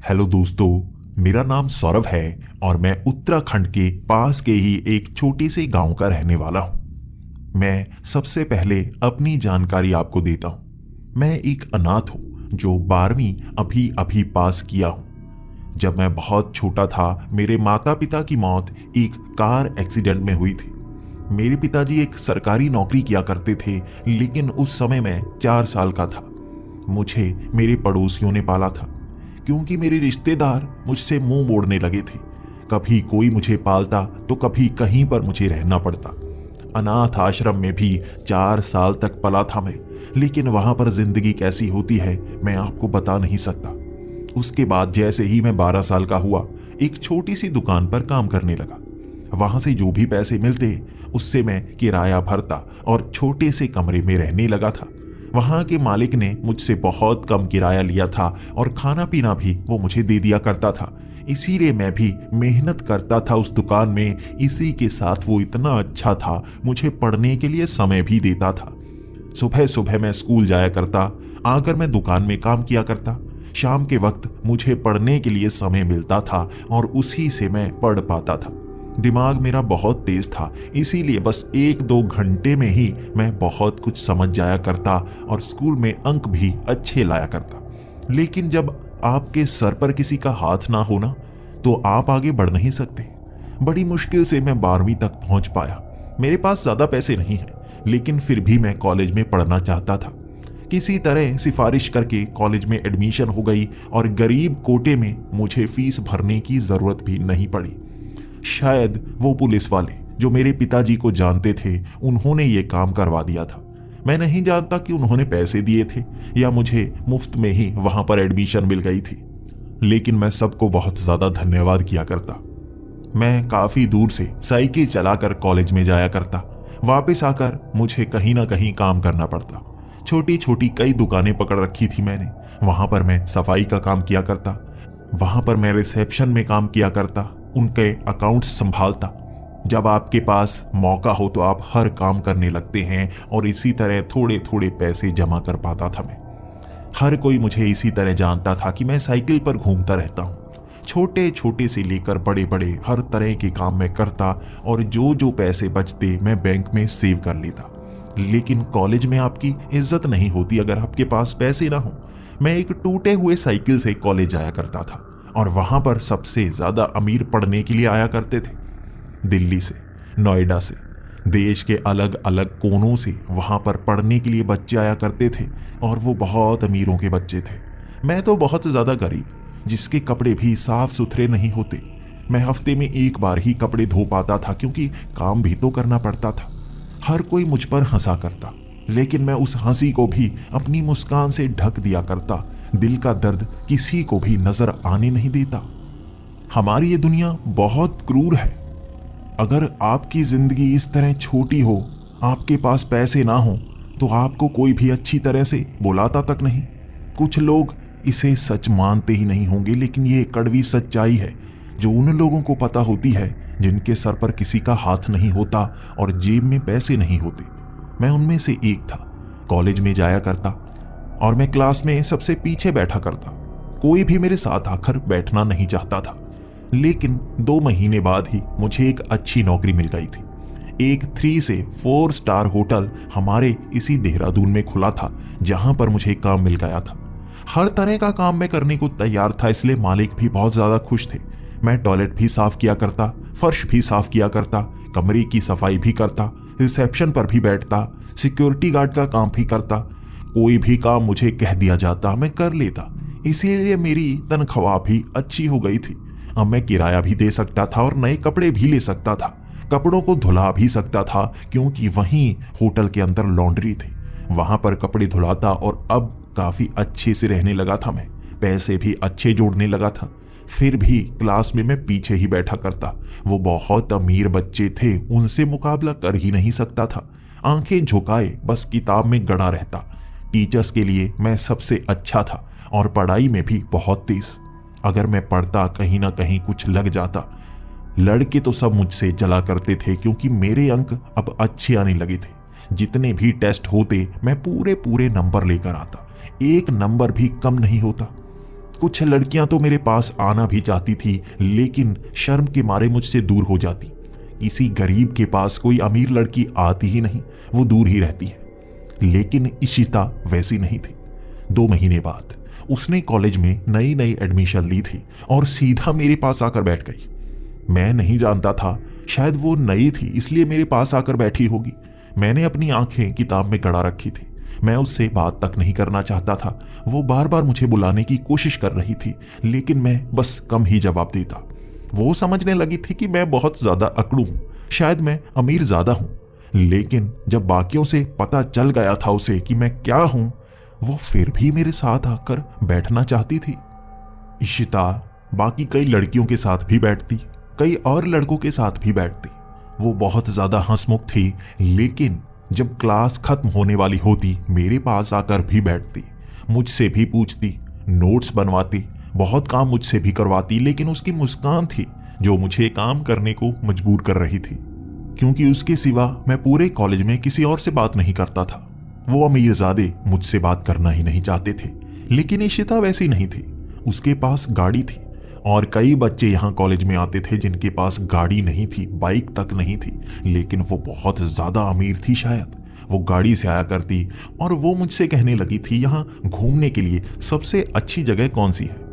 Hello दोस्तों, मेरा नाम सौरभ है और मैं उत्तराखंड के पास के ही एक छोटे से गांव का रहने वाला हूं। मैं सबसे पहले अपनी जानकारी आपको देता हूं। मैं एक अनाथ हूं जो 12वीं अभी अभी पास किया हूं। जब मैं बहुत छोटा था मेरे माता पिता की मौत एक कार एक्सीडेंट में हुई थी। मेरे पिताजी एक सरकारी नौकरी किया करते थे, लेकिन उस समय मैं 4 साल का था। मुझे मेरे पड़ोसियों ने पाला था क्योंकि मेरे रिश्तेदार मुझसे मुंह मोड़ने लगे थे। कभी कोई मुझे पालता तो कभी कहीं पर मुझे रहना पड़ता। अनाथ आश्रम में भी 4 साल तक पला था मैं, लेकिन वहां पर जिंदगी कैसी होती है मैं आपको बता नहीं सकता। उसके बाद जैसे ही मैं 12 साल का हुआ, एक छोटी सी दुकान पर काम करने लगा। वहां से जो भी पैसे मिलते उससे मैं किराया भरता और छोटे से कमरे में रहने लगा था। वहां के मालिक ने मुझसे बहुत कम किराया लिया था और खाना पीना भी वो मुझे दे दिया करता था। इसीलिए मैं भी मेहनत करता था उस दुकान में। इसी के साथ वो इतना अच्छा था, मुझे पढ़ने के लिए समय भी देता था। सुबह सुबह मैं स्कूल जाया करता, आकर मैं दुकान में काम किया करता। शाम के वक्त मुझे पढ़ने के लिए समय मिलता था और उसी से मैं पढ़ पाता था। दिमाग मेरा बहुत तेज था, इसीलिए बस 1-2 घंटे में ही मैं बहुत कुछ समझ जाया करता और स्कूल में अंक भी अच्छे लाया करता। लेकिन जब आपके सर पर किसी का हाथ ना होना तो आप आगे बढ़ नहीं सकते। बड़ी मुश्किल से मैं 12वीं तक पहुंच पाया। मेरे पास ज्यादा पैसे नहीं हैं, लेकिन फिर भी मैं कॉलेज में पढ़ना चाहता था। किसी तरह सिफारिश करके कॉलेज में एडमिशन हो गई और गरीब कोटे में मुझे फीस भरने की जरूरत भी नहीं पड़ी। शायद वो पुलिस वाले जो मेरे पिताजी को जानते थे, उन्होंने ये काम करवा दिया था। मैं नहीं जानता कि उन्होंने पैसे दिए थे या मुझे मुफ्त में ही वहां पर एडमिशन मिल गई थी, लेकिन मैं सबको बहुत ज्यादा धन्यवाद किया करता। मैं काफी दूर से साइकिल चलाकर कॉलेज में जाया करता। वापस आकर मुझे कहीं ना कहीं काम करना पड़ता। छोटी छोटी कई दुकानें पकड़ रखी थी मैंने। वहां पर मैं सफाई का काम किया करता, वहां पर मैं रिसेप्शन में काम किया करता, उनके अकाउंट्स संभालता। जब आपके पास मौका हो तो आप हर काम करने लगते हैं और इसी तरह थोड़े थोड़े पैसे जमा कर पाता था मैं। हर कोई मुझे इसी तरह जानता था कि मैं साइकिल पर घूमता रहता हूँ। छोटे छोटे से लेकर बड़े बड़े हर तरह के काम मैं करता और जो जो पैसे बचते मैं बैंक में सेव कर लेता। लेकिन कॉलेज में आपकी इज्जत नहीं होती अगर आपके पास पैसे ना हो। मैं एक टूटे हुए साइकिल से कॉलेज जाया करता था और वहां पर सबसे ज्यादा अमीर पढ़ने के लिए आया करते थे। दिल्ली से, नोएडा से, देश के अलग अलग कोनों से वहां पर पढ़ने के लिए बच्चे आया करते थे और वो बहुत अमीरों के बच्चे थे। मैं तो बहुत ज्यादा गरीब, जिसके कपड़े भी साफ सुथरे नहीं होते। मैं हफ्ते में एक बार ही कपड़े धो पाता था क्योंकि काम भी तो करना पड़ता था। हर कोई मुझ पर हंसा करता, लेकिन मैं उस हंसी को भी अपनी मुस्कान से ढक दिया करता। दिल का दर्द किसी को भी नजर आने नहीं देता। हमारी ये दुनिया बहुत क्रूर है। अगर आपकी जिंदगी इस तरह छोटी हो, आपके पास पैसे ना हो, तो आपको कोई भी अच्छी तरह से बुलाता तक नहीं। कुछ लोग इसे सच मानते ही नहीं होंगे, लेकिन ये कड़वी सच्चाई है जो उन लोगों को पता होती है जिनके सर पर किसी का हाथ नहीं होता और जेब में पैसे नहीं होते। मैं उनमें से एक था। कॉलेज में जाया करता और मैं क्लास में सबसे पीछे बैठा करता। कोई भी मेरे साथ आकर बैठना नहीं चाहता था। लेकिन 2 महीने बाद ही मुझे एक अच्छी नौकरी मिल गई थी। एक 3 से 4 स्टार होटल हमारे इसी देहरादून में खुला था, जहां पर मुझे काम मिल गया था। हर तरह का काम मैं करने को तैयार था, इसलिए मालिक भी बहुत ज्यादा खुश थे। मैं टॉयलेट भी साफ किया करता, फर्श भी साफ किया करता, कमरे की सफाई भी करता, रिसेप्शन पर भी बैठता, सिक्योरिटी गार्ड का काम भी करता। कोई भी काम मुझे कह दिया जाता मैं कर लेता। इसीलिए मेरी तनख्वाह भी अच्छी हो गई थी। अब मैं किराया भी दे सकता था और नए कपड़े भी ले सकता था। कपड़ों को धुला भी सकता था क्योंकि वहीं होटल के अंदर लॉन्ड्री थी। वहां पर कपड़े धुलाता और अब काफी अच्छे से रहने लगा था मैं। पैसे भी अच्छे जोड़ने लगा था। फिर भी क्लास में मैं पीछे ही बैठा करता। वो बहुत अमीर बच्चे थे, उनसे मुकाबला कर ही नहीं सकता था। आंखें झुकाए बस किताब में गड़ा रहता। टीचर्स के लिए मैं सबसे अच्छा था और पढ़ाई में भी बहुत तेज। अगर मैं पढ़ता कहीं ना कहीं कुछ लग जाता। लड़के तो सब मुझसे जला करते थे क्योंकि मेरे अंक अब अच्छे आने लगे थे। जितने भी टेस्ट होते मैं पूरे पूरे नंबर लेकर आता, एक नंबर भी कम नहीं होता। कुछ लड़कियां तो मेरे पास आना भी चाहती थी, लेकिन शर्म के मारे मुझसे दूर हो जाती। किसी गरीब के पास कोई अमीर लड़की आती ही नहीं, वो दूर ही रहती है। लेकिन इशिता वैसी नहीं थी। 2 महीने बाद उसने कॉलेज में नई नई एडमिशन ली थी और सीधा मेरे पास आकर बैठ गई। मैं नहीं जानता था, शायद वो नई थी इसलिए मेरे पास आकर बैठी होगी। मैंने अपनी आंखें किताब में गड़ा रखी थी। मैं उससे बात तक नहीं करना चाहता था। वो बार बार मुझे बुलाने की कोशिश कर रही थी, लेकिन मैं बस कम ही जवाब देता। वो समझने लगी थी कि मैं बहुत ज्यादा अकड़ू हूं, शायद मैं अमीर ज्यादा हूं। लेकिन जब बाकियों से पता चल गया था उसे कि मैं क्या हूं, वो फिर भी मेरे साथ आकर बैठना चाहती थी। इशिता बाकी कई लड़कियों के साथ भी बैठती, कई और लड़कों के साथ भी बैठती। वो बहुत ज्यादा हंसमुख थी, लेकिन जब क्लास खत्म होने वाली होती मेरे पास आकर भी बैठती, मुझसे भी पूछती, नोट्स बनवाती, बहुत काम मुझसे भी करवाती। लेकिन उसकी मुस्कान थी जो मुझे काम करने को मजबूर कर रही थी, क्योंकि उसके सिवा मैं पूरे कॉलेज में किसी और से बात नहीं करता था। वो अमीरजादे मुझसे बात करना ही नहीं चाहते थे, लेकिन इशिता वैसी नहीं थी। उसके पास गाड़ी थी और कई बच्चे यहाँ कॉलेज में आते थे जिनके पास गाड़ी नहीं थी, बाइक तक नहीं थी, लेकिन वो बहुत ज्यादा अमीर थी। शायद वो गाड़ी से आया करती और वो मुझसे कहने लगी थी यहाँ घूमने के लिए सबसे अच्छी जगह कौन सी है।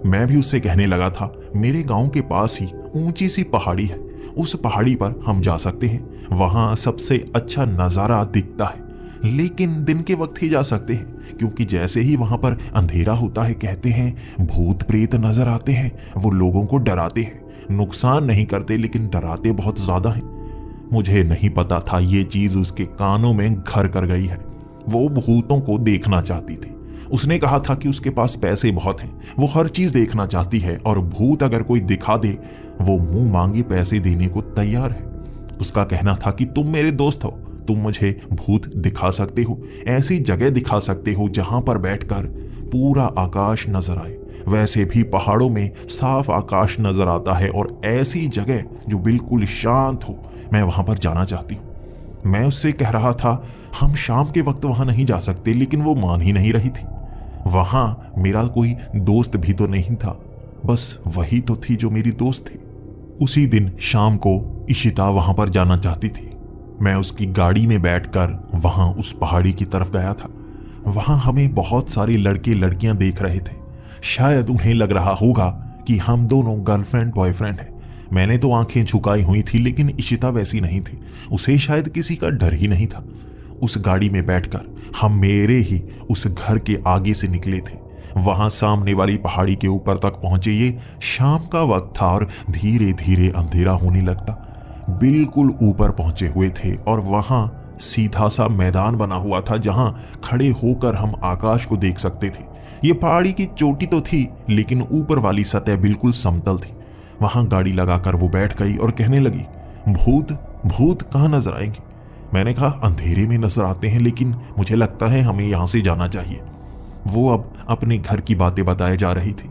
मैं भी उससे कहने लगा था मेरे गांव के पास ही ऊंची सी पहाड़ी है, उस पहाड़ी पर हम जा सकते हैं, वहां सबसे अच्छा नजारा दिखता है, लेकिन दिन के वक्त ही जा सकते हैं, क्योंकि जैसे ही वहां पर अंधेरा होता है कहते हैं भूत प्रेत नजर आते हैं। वो लोगों को डराते हैं, नुकसान नहीं करते लेकिन डराते बहुत ज्यादा हैं। मुझे नहीं पता था ये चीज उसके कानों में घर कर गई है। वो भूतों को देखना चाहती थी। उसने कहा था कि उसके पास पैसे बहुत हैं, वो हर चीज देखना चाहती है और भूत अगर कोई दिखा दे वो मुंह मांगे पैसे देने को तैयार है। उसका कहना था कि तुम मेरे दोस्त हो, तुम मुझे भूत दिखा सकते हो, ऐसी जगह दिखा सकते हो जहां पर बैठकर पूरा आकाश नजर आए। वैसे भी पहाड़ों में साफ आकाश नजर आता है और ऐसी जगह जो बिल्कुल शांत हो, मैं वहां पर जाना चाहती हूं। मैं उससे कह रहा था हम शाम के वक्त वहां नहीं जा सकते, लेकिन वो मान ही नहीं रही थी। वहां मेरा कोई दोस्त भी तो नहीं था, बस वही तो थी जो मेरी दोस्त थी। उसी दिन शाम को इशिता वहां पर जाना चाहती थी। मैं उसकी गाड़ी में बैठकर वहां उस पहाड़ी की तरफ गया था। वहां हमें बहुत सारे लड़के लड़कियां देख रहे थे। शायद उन्हें लग रहा होगा कि हम दोनों गर्लफ्रेंड बॉयफ्रेंड हैं। मैंने तो आंखें झुकाई हुई थी, लेकिन इशिता वैसी नहीं थी। उसे शायद किसी का डर ही नहीं था। उस गाड़ी में बैठकर हम मेरे ही उस घर के आगे से निकले थे। वहां सामने वाली पहाड़ी के ऊपर तक पहुंचे। ये शाम का वक्त था और धीरे धीरे अंधेरा होने लगता। बिल्कुल ऊपर पहुंचे हुए थे और वहां सीधा सा मैदान बना हुआ था जहां खड़े होकर हम आकाश को देख सकते थे। ये पहाड़ी की चोटी तो थी, लेकिन ऊपर वाली सतह बिल्कुल समतल थी। वहां गाड़ी लगाकर वो बैठ गई और कहने लगी भूत भूत कहाँ नजर आएंगे। मैंने कहा अंधेरे में नजर आते हैं, लेकिन मुझे लगता है हमें यहां से जाना चाहिए। वो अब अपने घर की बातें बताए जा रही थी।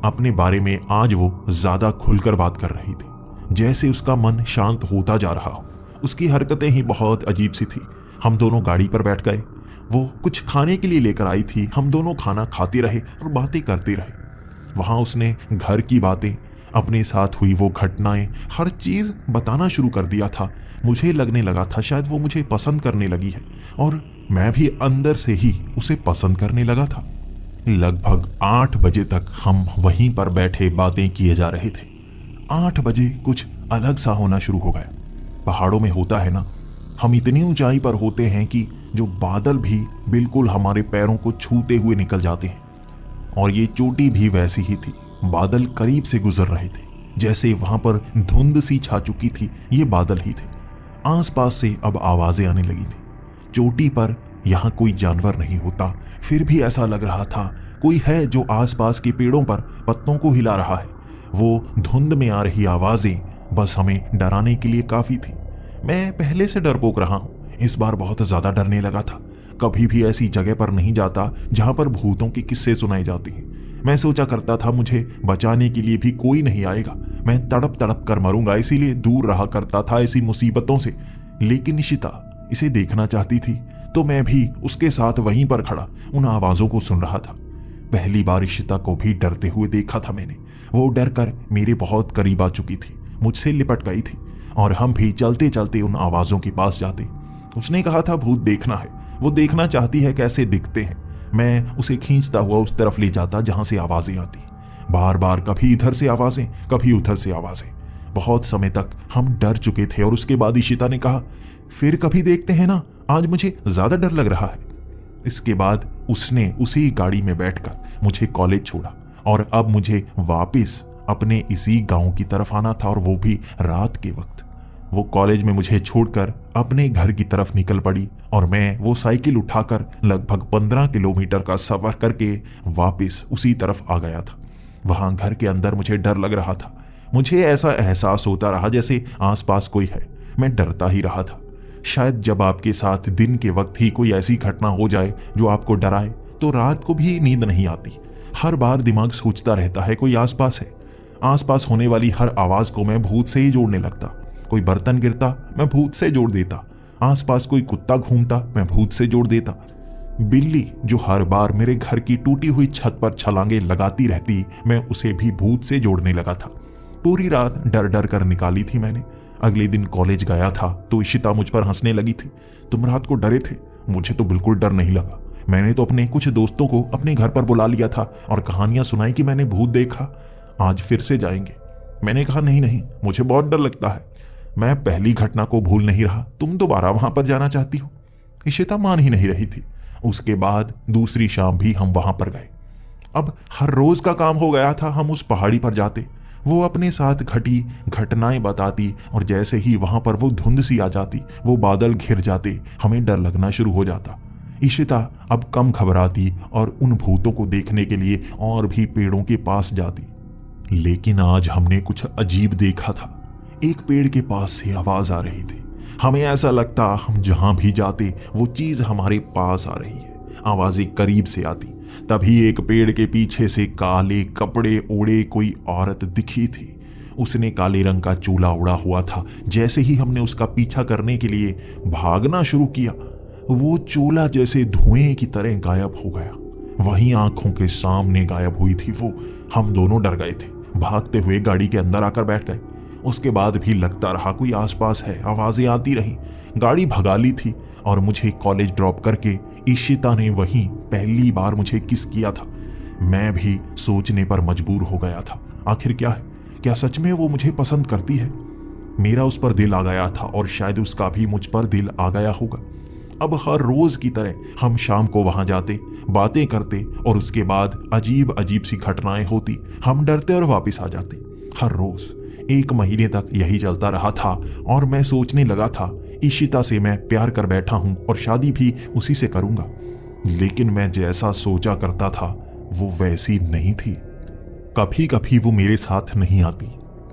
अपने बारे में आज वो ज्यादा खुलकर बात कर रही थी, जैसे उसका मन शांत होता जा रहा हो। उसकी हरकतें ही बहुत अजीब सी थी। हम दोनों गाड़ी पर बैठ गए। वो कुछ खाने के लिए लेकर आई थी। हम दोनों खाना खाते रहे और बातें करते रहे। वहां उसने घर की बातें, अपने साथ हुई वो घटनाएं, हर चीज बताना शुरू कर दिया था। मुझे लगने लगा था शायद वो मुझे पसंद करने लगी है और मैं भी अंदर से ही उसे पसंद करने लगा था। लगभग 8 बजे तक हम वहीं पर बैठे बातें किए जा रहे थे। 8 बजे कुछ अलग सा होना शुरू हो गया। पहाड़ों में होता है ना, हम इतनी ऊंचाई पर होते हैं कि जो बादल भी बिल्कुल हमारे पैरों को छूते हुए निकल जाते हैं। और ये चोटी भी वैसी ही थी। बादल करीब से गुजर रहे थे, जैसे वहां पर धुंध सी छा चुकी थी। ये बादल ही थे। आसपास से अब आवाजें आने लगी थी। चोटी पर यहाँ कोई जानवर नहीं होता, फिर भी ऐसा लग रहा था कोई है जो आसपास के पेड़ों पर पत्तों को हिला रहा है। वो धुंध में आ रही आवाजें बस हमें डराने के लिए काफी थी। मैं पहले से डरपोक रहा हूं, इस बार बहुत ज्यादा डरने लगा था। कभी भी ऐसी जगह पर नहीं जाता जहां पर भूतों के किस्से सुनाए जाते हैं। मैं सोचा करता था मुझे बचाने के लिए भी कोई नहीं आएगा, मैं तड़प तड़प कर मरूंगा, इसीलिए दूर रहा करता था ऐसी मुसीबतों से। लेकिन निशिता इसे देखना चाहती थी, तो मैं भी उसके साथ वहीं पर खड़ा उन आवाजों को सुन रहा था। पहली बार इशिता को भी डरते हुए देखा था मैंने। वो डर कर मेरे बहुत करीब आ चुकी थी, मुझसे लिपट गई थी और हम भी चलते चलते उन आवाज़ों के पास जाते। उसने कहा था भूत देखना है, वो देखना चाहती है कैसे दिखते हैं। मैं उसे खींचता हुआ उस तरफ ले जाता जहां से आवाज़ें आती। बार बार कभी इधर से आवाज़ें, कभी उधर से आवाज़ें। बहुत समय तक हम डर चुके थे और उसके बाद इशिता ने कहा, फिर कभी देखते हैं ना, आज मुझे ज़्यादा डर लग रहा है। इसके बाद उसने उसी गाड़ी में बैठकर मुझे कॉलेज छोड़ा और अब मुझे वापस अपने इसी गांव की तरफ आना था, और वो भी रात के वक्त। वो कॉलेज में मुझे छोड़कर अपने घर की तरफ निकल पड़ी और मैं वो साइकिल उठाकर लगभग 15 किलोमीटर का सफर करके वापस उसी तरफ आ गया था। वहां घर के अंदर मुझे डर लग रहा था। मुझे ऐसा एहसास होता रहा जैसे आसपास कोई है। मैं डरता ही रहा था। शायद जब आपके साथ दिन के वक्त ही कोई ऐसी घटना हो जाए जो आपको डराए तो रात को भी नींद नहीं आती। हर बार दिमाग सोचता रहता है कोई आसपास है। आसपास होने वाली हर आवाज को मैं भूत से ही जोड़ने लगता। कोई बर्तन गिरता, मैं भूत से जोड़ देता। आसपास कोई कुत्ता घूमता, मैं भूत से जोड़ देता। बिल्ली जो हर बार मेरे घर की टूटी हुई छत पर छलांगे लगाती रहती, मैं उसे भी भूत से जोड़ने लगा था। पूरी रात डर डर कर निकाली थी मैंने। अगले दिन कॉलेज गया था तो इशिता मुझ पर हंसने लगी थी। तुम रात को डरे थे? मुझे तो बिल्कुल डर नहीं लगा। मैंने तो अपने कुछ दोस्तों को अपने घर पर बुला लिया था और कहानियां सुनाई कि मैंने भूत देखा, आज फिर से जाएंगे। मैंने कहा नहीं नहीं, मुझे बहुत डर लगता है। मैं पहली घटना को भूल नहीं रहा, तुम दोबारा वहां पर जाना चाहती हो? इशिता मान ही नहीं रही थी। उसके बाद दूसरी शाम भी हम वहां पर गए। अब हर रोज का काम हो गया था। हम उस पहाड़ी पर जाते, वो अपने साथ घटी घटनाएं बताती और जैसे ही वहां पर वो धुंध सी आ जाती, वो बादल घिर जाते, हमें डर लगना शुरू हो जाता। इशिता अब कम घबराती और उन भूतों को देखने के लिए और भी पेड़ों के पास जाती। लेकिन आज हमने कुछ अजीब देखा था। एक पेड़ के पास से आवाज आ रही थी। हमें ऐसा लगता हम जहां भी जाते वो चीज हमारे पास आ रही है। आवाजें करीब से आती। तभी एक पेड़ के पीछे से काले कपड़े ओढ़े कोई औरत दिखी थी। उसने काले रंग का चोला ओढ़ा हुआ था। जैसे ही हमने उसका पीछा करने के लिए भागना शुरू किया, वो चोला जैसे धुएं की तरह गायब हो गया। वहीं आंखों के सामने गायब हुई थी वो। हम दोनों डर गए थे, भागते हुए गाड़ी के अंदर आकर बैठ गए। उसके बाद भी लगता रहा कोई आसपास है, आवाजें आती रहीं। गाड़ी भगा ली थी और मुझे कॉलेज ड्रॉप करके इशिता ने वहीं पहली बार मुझे किस किया था। मैं भी सोचने पर मजबूर हो गया था, आखिर क्या है, क्या सच में वो मुझे पसंद करती है? मेरा उस पर दिल आ गया था और शायद उसका भी मुझ पर दिल आ गया होगा। अब हर रोज की तरह हम शाम को वहां जाते, बातें करते और उसके बाद अजीब अजीब सी घटनाएं होती। हम डरते और वापस आ जाते। हर रोज 1 महीने तक यही चलता रहा था और मैं सोचने लगा था इशिता से मैं प्यार कर बैठा हूं और शादी भी उसी से करूंगा। लेकिन मैं जैसा सोचा करता था वो वैसी नहीं थी। कभी कभी वो मेरे साथ नहीं आती,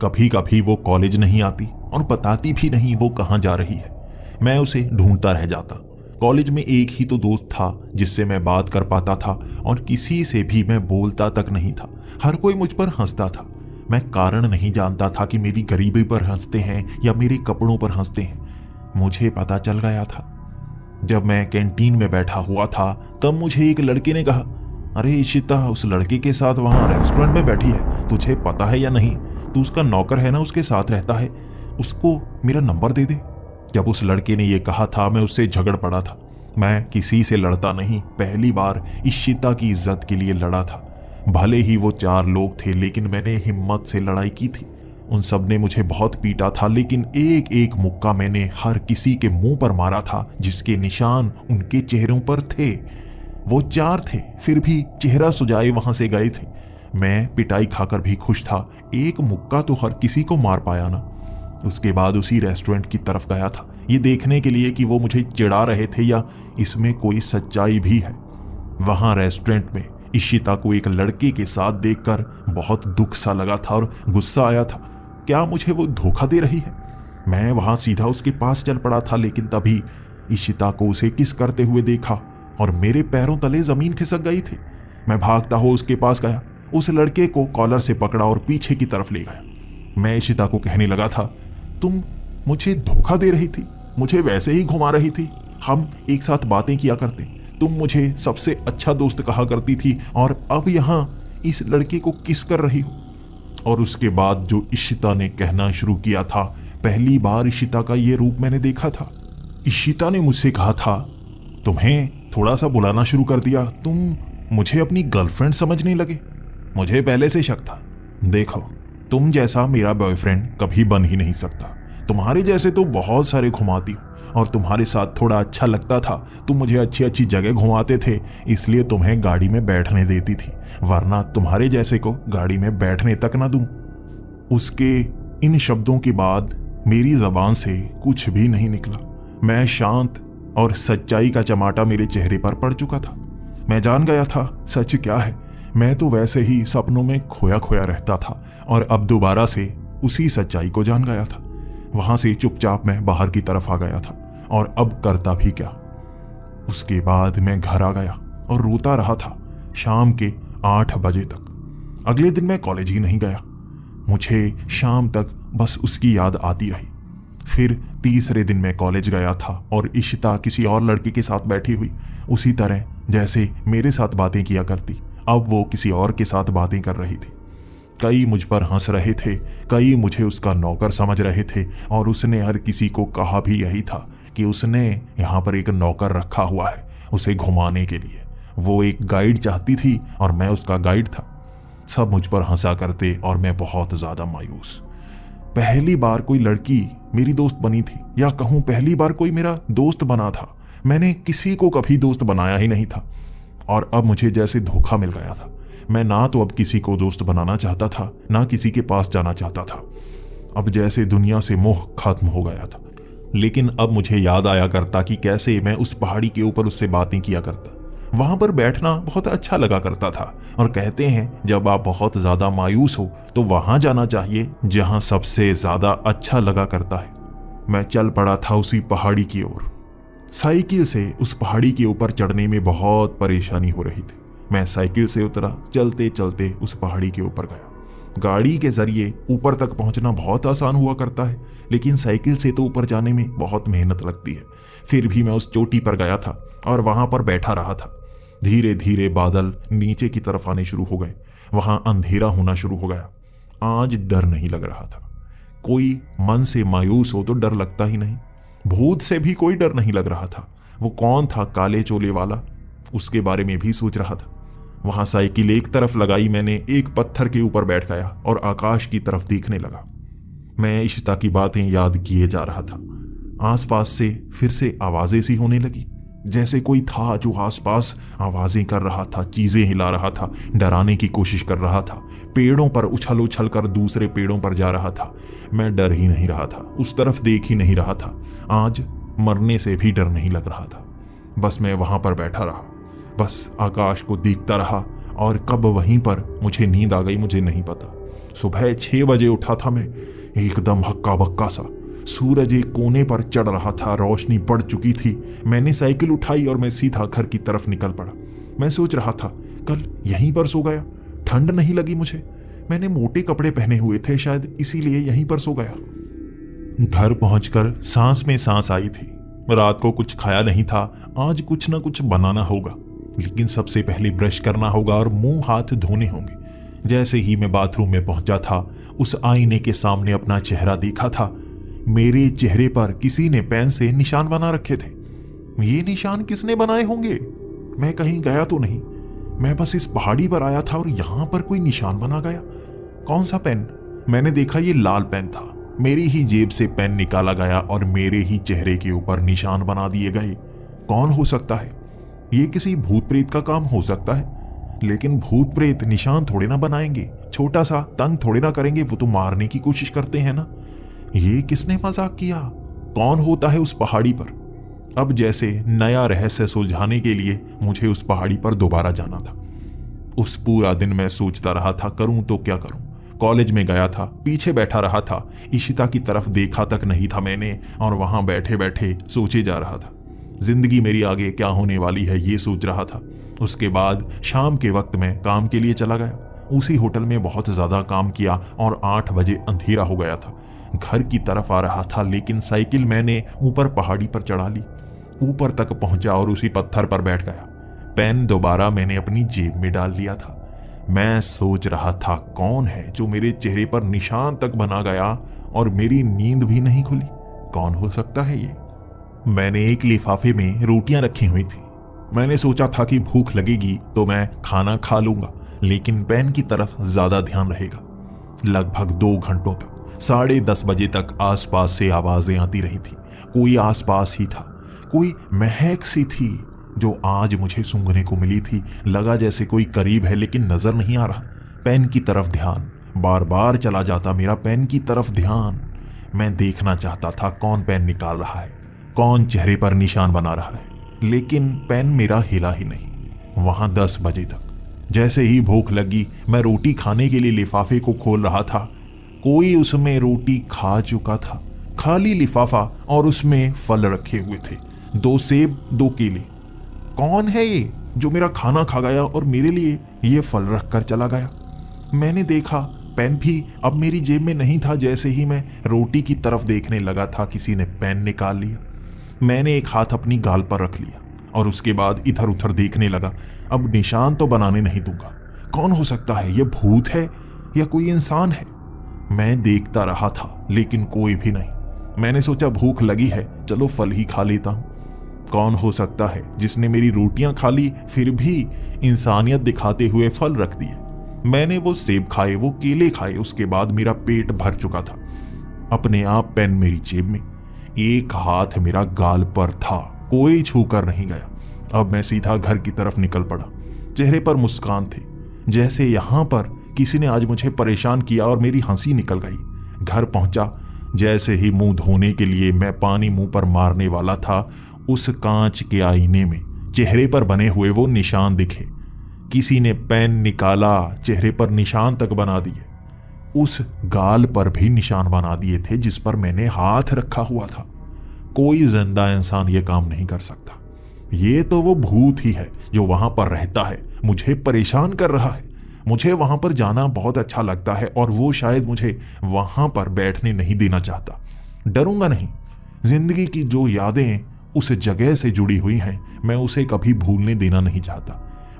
कभी कभी वो कॉलेज नहीं आती और बताती भी नहीं वो कहां जा रही है। मैं उसे ढूंढता रह जाता। कॉलेज में एक ही तो दोस्त था जिससे मैं बात कर पाता था और किसी से भी मैं बोलता तक नहीं था। हर कोई मुझ पर हंसता था। मैं कारण नहीं जानता था कि मेरी गरीबी पर हंसते हैं या मेरे कपड़ों पर हंसते हैं। मुझे पता चल गया था। जब मैं कैंटीन में बैठा हुआ था तब मुझे एक लड़के ने कहा, अरे इशिता उस लड़के के साथ वहां रेस्टोरेंट में बैठी है, तुझे पता है या नहीं? तू उसका नौकर है ना, उसके साथ रहता है, उसको मेरा नंबर दे दे। जब उस लड़के ने यह कहा था मैं उससे झगड़ पड़ा था। मैं किसी से लड़ता नहीं, पहली बार इशिता की इज्जत के लिए लड़ा था। भले ही वो 4 लोग थे लेकिन मैंने हिम्मत से लड़ाई की थी। उन सब ने मुझे बहुत पीटा था लेकिन एक एक मुक्का मैंने हर किसी के मुंह पर मारा था जिसके निशान उनके चेहरों पर थे। वो 4 थे फिर भी चेहरा सुजाए वहां से गए थे। मैं पिटाई खाकर भी खुश था, एक मुक्का तो हर किसी को मार पाया ना। उसके बाद उसी रेस्टोरेंट की तरफ गया था ये देखने के लिए कि वो मुझे चिढ़ा रहे थे या इसमें कोई सच्चाई भी है। वहां रेस्टोरेंट में इशिता को एक लड़के के साथ देखकर बहुत दुख सा लगा था और गुस्सा आया था। क्या मुझे वो धोखा दे रही है? मैं वहां सीधा उसके पास चल पड़ा था लेकिन तभी इशिता को उसे किस करते हुए देखा और मेरे पैरों तले जमीन खिसक गई थी। मैं भागता हुआ उसके पास गया, उस लड़के को कॉलर से पकड़ा और पीछे की तरफ ले गया। मैं इशिता को कहने लगा था, तुम मुझे धोखा दे रही थी, मुझे वैसे ही घुमा रही थी, हम एक साथ बातें किया करते, तुम मुझे सबसे अच्छा दोस्त कहा करती थी और अब यहाँ इस लड़के को किस कर रही हो। और उसके बाद जो इशिता ने कहना शुरू किया था, पहली बार इशिता का ये रूप मैंने देखा था। इशिता ने मुझसे कहा था, तुम्हें थोड़ा सा बुलाना शुरू कर दिया, तुम मुझे अपनी गर्लफ्रेंड समझने लगे। मुझे पहले से शक था। देखो, तुम जैसा मेरा बॉयफ्रेंड कभी बन ही नहीं सकता। तुम्हारे जैसे तो बहुत सारे घुमाती हूँ और तुम्हारे साथ थोड़ा अच्छा लगता था। तुम मुझे अच्छी अच्छी जगह घुमाते थे, इसलिए तुम्हें गाड़ी में बैठने देती थी, वरना तुम्हारे जैसे को गाड़ी में बैठने तक ना दूं। उसके इन शब्दों के बाद मेरी जबान से कुछ भी नहीं निकला। मैं शांत और सच्चाई का चमाटा मेरे चेहरे पर पड़ चुका था। मैं जान गया था सच क्या है। मैं तो वैसे ही सपनों में खोया खोया रहता था और अब दोबारा से उसी सच्चाई को जान गया था। वहां से चुपचाप मैं बाहर की तरफ आ गया था और अब करता भी क्या। उसके बाद मैं घर आ गया और रोता रहा था शाम के 8 बजे तक। अगले दिन मैं कॉलेज ही नहीं गया। मुझे शाम तक बस उसकी याद आती रही। फिर तीसरे दिन मैं कॉलेज गया था और इशिता किसी और लड़के के साथ बैठी हुई, उसी तरह जैसे मेरे साथ बातें किया करती। अब वो किसी और के साथ बातें कर रही थी। कई मुझ पर हंस रहे थे, कई मुझे उसका नौकर समझ रहे थे और उसने हर किसी को कहा भी यही था कि उसने यहाँ पर एक नौकर रखा हुआ है उसे घुमाने के लिए। वो एक गाइड चाहती थी और मैं उसका गाइड था। सब मुझ पर हंसा करते और मैं बहुत ज़्यादा मायूस। पहली बार कोई लड़की मेरी दोस्त बनी थी, या कहूँ पहली बार कोई मेरा दोस्त बना था। मैंने किसी को कभी दोस्त बनाया ही नहीं था और अब मुझे जैसे धोखा मिल गया था। मैं ना तो अब किसी को दोस्त बनाना चाहता था, ना किसी के पास जाना चाहता था। अब जैसे दुनिया से मोह खत्म हो गया था। लेकिन अब मुझे याद आया करता कि कैसे मैं उस पहाड़ी के ऊपर उससे बातें किया करता। वहां पर बैठना बहुत अच्छा लगा करता था और कहते हैं जब आप बहुत ज्यादा मायूस हो तो वहां जाना चाहिए जहां सबसे ज्यादा अच्छा लगा करता है। मैं चल पड़ा था उसी पहाड़ी की ओर। साइकिल से उस पहाड़ी के ऊपर चढ़ने में बहुत परेशानी हो रही थी। मैं साइकिल से उतरा, चलते चलते उस पहाड़ी के ऊपर गया। गाड़ी के जरिए ऊपर तक पहुंचना बहुत आसान हुआ करता है, लेकिन साइकिल से तो ऊपर जाने में बहुत मेहनत लगती है। फिर भी मैं उस चोटी पर गया था और वहां पर बैठा रहा था। धीरे धीरे बादल नीचे की तरफ आने शुरू हो गए। वहां अंधेरा होना शुरू हो गया। आज डर नहीं लग रहा था। कोई मन से मायूस हो तो डर लगता ही नहीं। भूत से भी कोई डर नहीं लग रहा था। वो कौन था काले चोले वाला, उसके बारे में भी सोच रहा था। वहां साइकिल एक तरफ लगाई मैंने, एक पत्थर के ऊपर बैठ गया और आकाश की तरफ देखने लगा। मैं इशिता की बातें याद किए जा रहा था। आसपास से फिर से आवाजें सी होने लगी, जैसे कोई था जो आसपास आवाजें कर रहा था, चीजें हिला रहा था, डराने की कोशिश कर रहा था, पेड़ों पर उछल उछल कर दूसरे पेड़ों पर जा रहा था। मैं डर ही नहीं रहा था, उस तरफ देख ही नहीं रहा था। आज मरने से भी डर नहीं लग रहा था। बस मैं वहां पर बैठा रहा, बस आकाश को देखता रहा और कब वहीं पर मुझे नींद आ गई मुझे नहीं पता। सुबह 6 बजे उठा था मैं, एकदम हक्का बक्का सा। सूरज एक कोने पर चढ़ रहा था, रोशनी बढ़ चुकी थी। मैंने साइकिल उठाई और मैं सीधा घर की तरफ निकल पड़ा। मैं सोच रहा था कल यहीं पर सो गया, ठंड नहीं लगी मुझे। मैंने मोटे कपड़े पहने हुए थे, शायद इसीलिए यहीं पर सो गया। घर पहुंचकर सांस में सांस आई थी। रात को कुछ खाया नहीं था, आज कुछ ना कुछ बनाना होगा, लेकिन सबसे पहले ब्रश करना होगा और मुंह हाथ धोने होंगे। जैसे ही मैं बाथरूम में पहुंचा था, उस आईने के सामने अपना चेहरा देखा था। मेरे चेहरे पर किसी ने पेन से निशान बना रखे थे। ये निशान किसने बनाए होंगे? मैं कहीं गया तो नहीं, मैं बस इस पहाड़ी पर आया था और यहां पर कोई निशान बना गया। कौन सा पेन? मैंने देखा ये लाल पेन था। मेरी ही जेब से पेन निकाला गया और मेरे ही चेहरे के ऊपर निशान बना दिए गए। कौन हो सकता है? ये किसी भूत प्रेत का काम हो सकता है, लेकिन भूत प्रेत निशान थोड़े ना बनाएंगे, छोटा सा तंग थोड़े ना करेंगे, वो तो मारने की कोशिश करते हैं ना। ये किसने मजाक किया? कौन होता है उस पहाड़ी पर? अब जैसे नया रहस्य सुलझाने के लिए मुझे उस पहाड़ी पर दोबारा जाना था। उस पूरा दिन मैं सोचता रहा था करूं तो क्या करूं। कॉलेज में गया था, पीछे बैठा रहा था, इशिता की तरफ देखा तक नहीं था मैंने, और वहां बैठे बैठे सोचे जा रहा था जिंदगी मेरी आगे क्या होने वाली है, ये सोच रहा था। उसके बाद शाम के वक्त में काम के लिए चला गया। उसी होटल में बहुत ज्यादा काम किया और 8 बजे अंधेरा हो गया था। घर की तरफ आ रहा था, लेकिन साइकिल मैंने ऊपर पहाड़ी पर चढ़ा ली। ऊपर तक पहुंचा और उसी पत्थर पर बैठ गया। पेन दोबारा मैंने अपनी जेब में डाल लिया था। मैं सोच रहा था कौन है जो मेरे चेहरे पर निशान तक बना गया और मेरी नींद भी नहीं खुली। कौन हो सकता है ये? मैंने एक लिफाफे में रोटियां रखी हुई थी। मैंने सोचा था कि भूख लगेगी तो मैं खाना खा लूंगा, लेकिन पेन की तरफ ज्यादा ध्यान रहेगा। लगभग 2 घंटों तक 10:30 बजे तक आसपास से आवाजें आती रही थी। कोई आसपास ही था, कोई महक सी थी जो आज मुझे सूंघने को मिली थी। लगा जैसे कोई करीब है लेकिन नजर नहीं आ रहा। पेन की तरफ ध्यान बार बार चला जाता, मेरा पेन की तरफ ध्यान। मैं देखना चाहता था कौन पेन निकाल रहा है, कौन चेहरे पर निशान बना रहा है, लेकिन पेन मेरा हिला ही नहीं। वहां 10 बजे तक जैसे ही भूख लगी, मैं रोटी खाने के लिए लिफाफे को खोल रहा था। कोई उसमें रोटी खा चुका था। खाली लिफाफा और उसमें फल रखे हुए थे, 2 सेब 2 केले। कौन है ये जो मेरा खाना खा गया और मेरे लिए ये फल रख कर चला गया? मैंने देखा पेन भी अब मेरी जेब में नहीं था। जैसे ही मैं रोटी की तरफ देखने लगा था, किसी ने पेन निकाल लिया। मैंने एक हाथ अपनी गाल पर रख लिया और उसके बाद इधर उधर देखने लगा। अब निशान तो बनाने नहीं दूंगा। कौन हो सकता है? ये भूत है या कोई इंसान है? मैं देखता रहा था लेकिन कोई भी नहीं। मैंने सोचा भूख लगी है, चलो फल ही खा लेता हूं। कौन हो सकता है जिसने मेरी रोटियां खा ली फिर भी इंसानियत दिखाते हुए फल रख दिए? मैंने वो सेब खाए, वो केले खाए, उसके बाद मेरा पेट भर चुका था। अपने आप पेन मेरी जेब में, एक हाथ मेरा गाल पर था, कोई छू कर नहीं गया। अब मैं सीधा घर की तरफ निकल पड़ा। चेहरे पर मुस्कान थी, जैसे यहां पर किसी ने आज मुझे परेशान किया और मेरी हंसी निकल गई। घर पहुंचा, जैसे ही मुंह धोने के लिए मैं पानी मुंह पर मारने वाला था, उस कांच के आईने में चेहरे पर बने हुए वो निशान दिखे। किसी ने पेन निकाला, चेहरे पर निशान तक बना दिए। उस गाल पर भी निशान बना दिए थे जिस पर मैंने हाथ रखा हुआ था। कोई जिंदा इंसान ये काम नहीं कर सकता। ये तो वो भूत ही है जो वहां पर रहता है, मुझे परेशान कर रहा है। मुझे वहां पर जाना बहुत अच्छा लगता है और वो शायद मुझे वहां पर बैठने नहीं देना चाहता। डरूंगा नहीं। जिंदगी की जो यादें उस जगह से जुड़ी हुई हैं, मैं उसे कभी भूलने देना नहीं चाहता।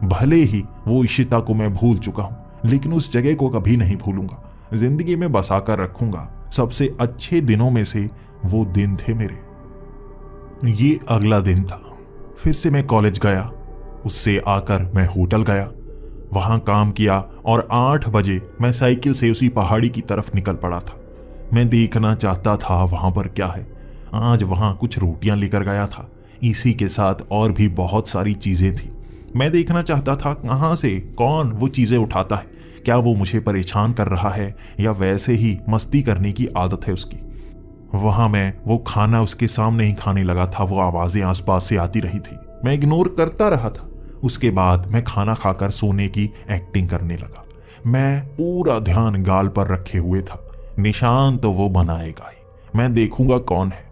भले ही वो इशिता को मैं भूल चुका हूं, लेकिन उस जगह को कभी नहीं भूलूंगा। जिंदगी में बसा कर रखूंगा। सबसे अच्छे दिनों में से वो दिन थे मेरे। ये अगला दिन था। फिर से मैं कॉलेज गया। उससे आकर मैं होटल गया, वहां काम किया और 8 बजे मैं साइकिल से उसी पहाड़ी की तरफ निकल पड़ा था। मैं देखना चाहता था वहां पर क्या है। आज वहां कुछ रोटियां लेकर गया था, इसी के साथ और भी बहुत सारी चीजें थी। मैं देखना चाहता था कहां से कौन वो चीजें उठाता है। क्या वो मुझे परेशान कर रहा है या वैसे ही मस्ती करने की आदत है उसकी। वहां मैं वो खाना उसके सामने ही खाने लगा था। वो आवाजें आसपास से आती रही थी, मैं इग्नोर करता रहा था। उसके बाद मैं खाना खाकर सोने की एक्टिंग करने लगा। मैं पूरा ध्यान गाल पर रखे हुए था। निशान तो वो बनाएगा ही, मैं देखूंगा कौन है।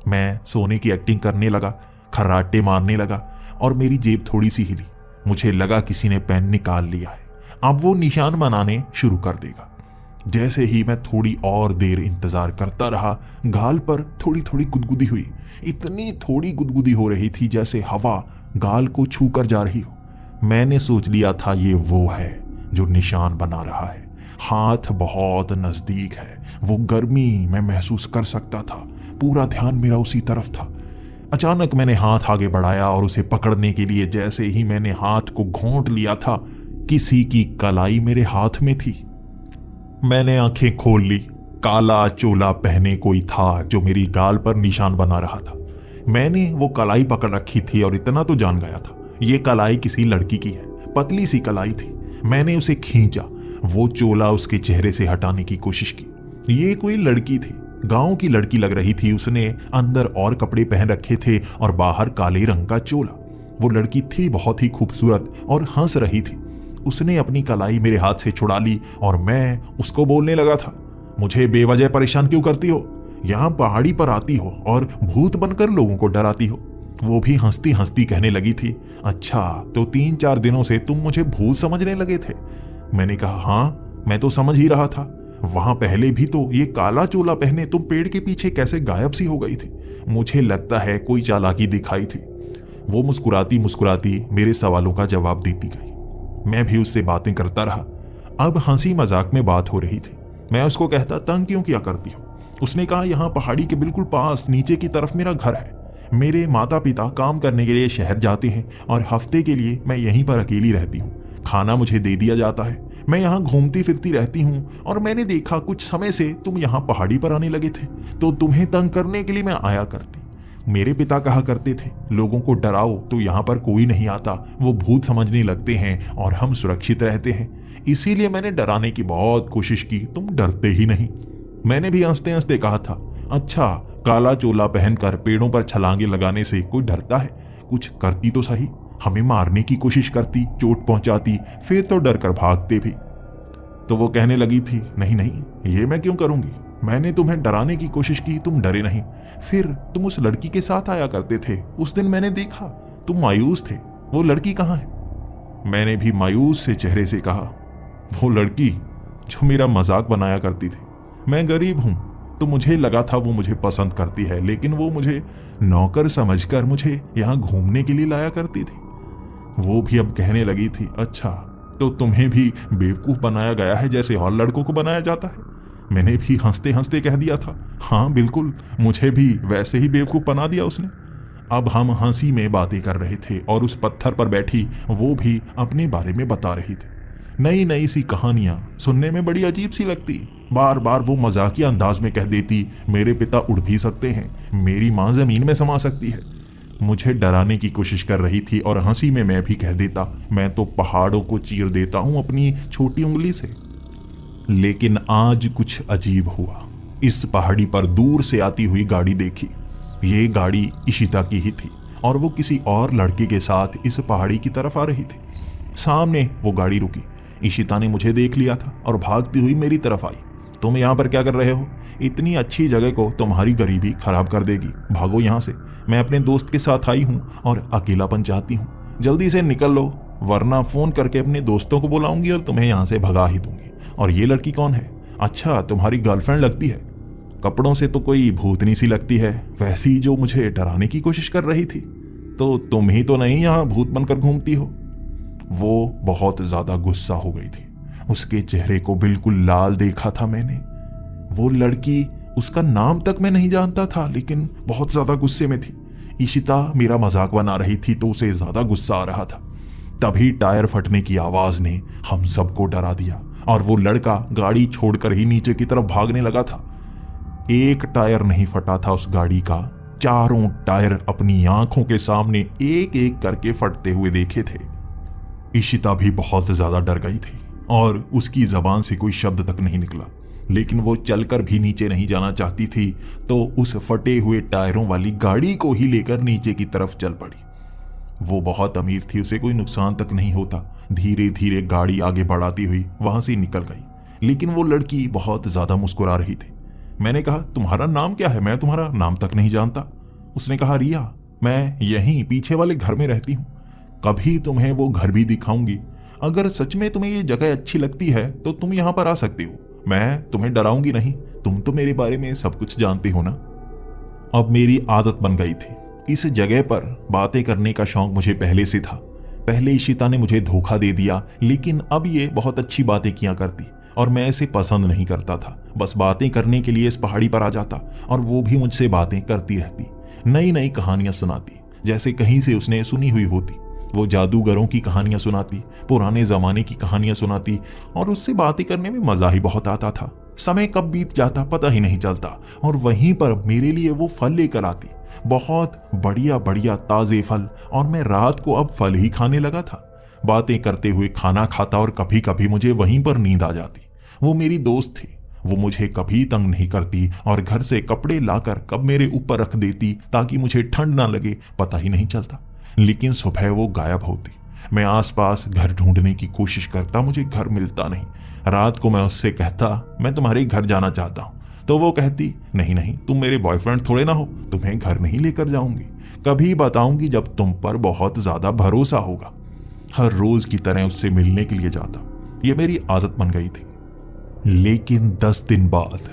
मैं सोने की एक्टिंग करने लगा, खर्राटे मारने लगा और मेरी जेब थोड़ी सी हिली। मुझे लगा किसी ने पेन निकाल लिया है, अब वो निशान बनाने शुरू कर देगा। जैसे ही मैं थोड़ी और देर इंतजार करता रहा, गाल पर थोड़ी थोड़ी गुदगुदी हुई। इतनी थोड़ी गुदगुदी हो रही थी जैसे हवा गाल को छू कर जा रही हो। मैंने सोच लिया था ये वो है जो निशान बना रहा है। हाथ बहुत नजदीक है, वो गर्मी मैं महसूस कर सकता था। पूरा ध्यान मेरा उसी तरफ था। अचानक मैंने हाथ आगे बढ़ाया और उसे पकड़ने के लिए जैसे ही मैंने हाथ को घोंट लिया था, किसी की कलाई मेरे हाथ में थी। मैंने आंखें खोल ली। काला चोला पहने कोई था जो मेरी गाल पर निशान बना रहा था। मैंने वो कलाई पकड़ रखी थी और इतना तो जान गया था, ये कलाई किसी लड़की की है। पतली सी कलाई थी। मैंने उसे खींचा, वो चोला उसके चेहरे से हटाने की कोशिश की। ये कोई लड़की थी, गांव की लड़की लग रही थी। उसने अंदर और कपड़े पहन रखे थे और बाहर काले रंग का चोला। वो लड़की थी बहुत ही खूबसूरत और हंस रही थी। उसने अपनी कलाई मेरे हाथ से छुड़ा ली और मैं उसको बोलने लगा था, मुझे बेवजह परेशान क्यों करती हो? यहाँ पहाड़ी पर आती हो और भूत बनकर लोगों को डराती हो। वो भी हंसती हंसती कहने लगी थी, अच्छा तो 3-4 दिनों से तुम मुझे भूत समझने लगे थे? मैंने कहा, हाँ मैं तो समझ ही रहा था। वहां पहले भी तो ये काला चोला पहने तुम पेड़ के पीछे कैसे गायब सी हो गई थी। मुझे लगता है कोई चालाकी दिखाई थी। वो मुस्कुराती मुस्कुराती मेरे सवालों का जवाब देती गई। मैं भी उससे बातें करता रहा। अब हंसी मजाक में बात हो रही थी। मैं उसको कहता, तंग क्यों किया करती हो? उसने कहा, यहाँ पहाड़ी के बिल्कुल पास नीचे की तरफ मेरा घर है। मेरे माता पिता काम करने के लिए शहर जाते हैं और हफ्ते के लिए मैं यहीं पर अकेली रहती हूँ। खाना मुझे दे दिया जाता है। मैं यहाँ घूमती फिरती रहती हूँ और मैंने देखा कुछ समय से तुम यहाँ पहाड़ी पर आने लगे थे, तो तुम्हें तंग करने के लिए मैं आया करती। मेरे पिता कहा करते थे, लोगों को डराओ तो यहाँ पर कोई नहीं आता, वो भूत समझने लगते हैं और हम सुरक्षित रहते हैं। इसीलिए मैंने डराने की बहुत कोशिश की, तुम डरते ही नहीं। मैंने भी हंसते हंसते कहा था, अच्छा काला चोला पहनकर पेड़ों पर छलांगे लगाने से कोई डरता है? कुछ करती तो सही, हमें मारने की कोशिश करती, चोट पहुंचाती, फिर तो डर कर भागते भी। तो वो कहने लगी थी, नहीं नहीं, ये मैं क्यों करूंगी? मैंने तुम्हें डराने की कोशिश की, तुम डरे नहीं। फिर तुम उस लड़की के साथ आया करते थे, उस दिन मैंने देखा तुम मायूस थे, वो लड़की कहाँ है? मैंने भी मायूस से चेहरे से कहा, वो लड़की जो मेरा मजाक बनाया करती थी। मैं गरीब हूं तो मुझे लगा था वो मुझे पसंद करती है, लेकिन वो मुझे नौकर समझकर मुझे यहाँ घूमने के लिए लाया करती थी। वो भी अब कहने लगी थी, अच्छा तो तुम्हें भी बेवकूफ बनाया गया है जैसे और लड़कों को बनाया जाता है? मैंने भी हंसते हंसते कह दिया था, हाँ बिल्कुल, मुझे भी वैसे ही बेवकूफ बना दिया उसने। अब हम हंसी में बातें कर रहे थे और उस पत्थर पर बैठी वो भी अपने बारे में बता रही थी। नई नई सी कहानियां सुनने में बड़ी अजीब सी लगती। बार बार वो मजाकिया अंदाज में कह देती, मेरे पिता उड़ भी सकते हैं, मेरी माँ जमीन में समा सकती है। मुझे डराने की कोशिश कर रही थी और हंसी में मैं भी कह देता, मैं तो पहाड़ों को चीर देता हूं अपनी छोटी उंगली से। लेकिन आज कुछ अजीब हुआ। इस पहाड़ी पर दूर से आती हुई गाड़ी देखी। ये गाड़ी इशिता की ही थी और वो किसी और लड़के के साथ इस पहाड़ी की तरफ आ रही थी। सामने वो गाड़ी रुकी। इशिता ने मुझे देख लिया था और भागती हुई मेरी तरफ आई। तुम यहाँ पर क्या कर रहे हो? इतनी अच्छी जगह को तुम्हारी गरीबी खराब कर देगी, भागो यहाँ से। मैं अपने दोस्त के साथ आई हूँ और अकेलापन चाहती हूँ, जल्दी से निकल लो, वरना फोन करके अपने दोस्तों को बुलाऊंगी और तुम्हें यहाँ से भगा ही दूंगी। और ये लड़की कौन है? अच्छा तुम्हारी गर्लफ्रेंड लगती है। कपड़ों से तो कोई भूतनी सी लगती है, वैसी जो मुझे डराने की कोशिश कर रही थी। तो तुम ही तो नहीं यहाँ भूत बनकर घूमती हो? वो बहुत ज्यादा गुस्सा हो गई थी। उसके चेहरे को बिल्कुल लाल देखा था मैंने। वो लड़की, उसका नाम तक मैं नहीं जानता था, लेकिन बहुत ज्यादा गुस्से में थी। इशिता मेरा मजाक बना रही थी तो उसे ज्यादा गुस्सा आ रहा था। तभी टायर फटने की आवाज ने हम सबको डरा दिया और वो लड़का गाड़ी छोड़कर ही नीचे की तरफ भागने लगा था। एक टायर नहीं फटा था उस गाड़ी का, चारों टायर अपनी आंखों के सामने एक एक करके फटते हुए देखे थे। इशिता भी बहुत ज्यादा डर गई थी और उसकी जबान से कोई शब्द तक नहीं निकला, लेकिन वो चलकर भी नीचे नहीं जाना चाहती थी, तो उस फटे हुए टायरों वाली गाड़ी को ही लेकर नीचे की तरफ चल पड़ी। वो बहुत अमीर थी, उसे कोई नुकसान तक नहीं होता। धीरे धीरे गाड़ी आगे बढ़ाती हुई वहां से निकल गई, लेकिन वो लड़की बहुत ज्यादा मुस्कुरा रही थी। मैंने कहा, तुम्हारा नाम क्या है? मैं तुम्हारा नाम तक नहीं जानता। उसने कहा, रिया, मैं यहीं पीछे वाले घर में रहती हूँ। कभी तुम्हें वो घर भी दिखाऊंगी। अगर सच में तुम्हें ये जगह अच्छी लगती है तो तुम यहाँ पर आ सकती हो, मैं तुम्हें डराऊंगी नहीं। तुम तो मेरे बारे में सब कुछ जानते हो ना। अब मेरी आदत बन गई थी। इस जगह पर बातें करने का शौक मुझे पहले से था। पहले इशिता ने मुझे धोखा दे दिया, लेकिन अब ये बहुत अच्छी बातें किया करती और मैं इसे पसंद नहीं करता था। बस बातें करने के लिए इस पहाड़ी पर आ जाता और वो भी मुझसे बातें करती रहती, नई नई कहानियां सुनाती, जैसे कहीं से उसने सुनी हुई होती। वो जादूगरों की कहानियां सुनाती, पुराने जमाने की कहानियां सुनाती और उससे बातें करने में मजा ही बहुत आता था। समय कब बीत जाता पता ही नहीं चलता। और वहीं पर मेरे लिए वो फल लेकर आती, बहुत बढ़िया बढ़िया ताजे फल, और मैं रात को अब फल ही खाने लगा था। बातें करते हुए खाना खाता और कभी कभी मुझे वहीं पर नींद आ जाती। वो मेरी दोस्त थी, वो मुझे कभी तंग नहीं करती और घर से कपड़े लाकर कब मेरे ऊपर रख देती ताकि मुझे ठंड ना लगे, पता ही नहीं चलता। लेकिन सुबह वो गायब होती। मैं आसपास घर ढूंढने की कोशिश करता, मुझे घर मिलता नहीं। रात को मैं उससे कहता, मैं तुम्हारे घर जाना चाहता हूँ, तो वो कहती, नहीं नहीं, तुम मेरे बॉयफ्रेंड थोड़े ना हो, तुम्हें घर नहीं लेकर जाऊंगी, कभी बताऊंगी जब तुम पर बहुत ज्यादा भरोसा होगा। हर रोज की तरह उससे मिलने के लिए जाता, ये मेरी आदत बन गई थी। लेकिन 10 दिन बाद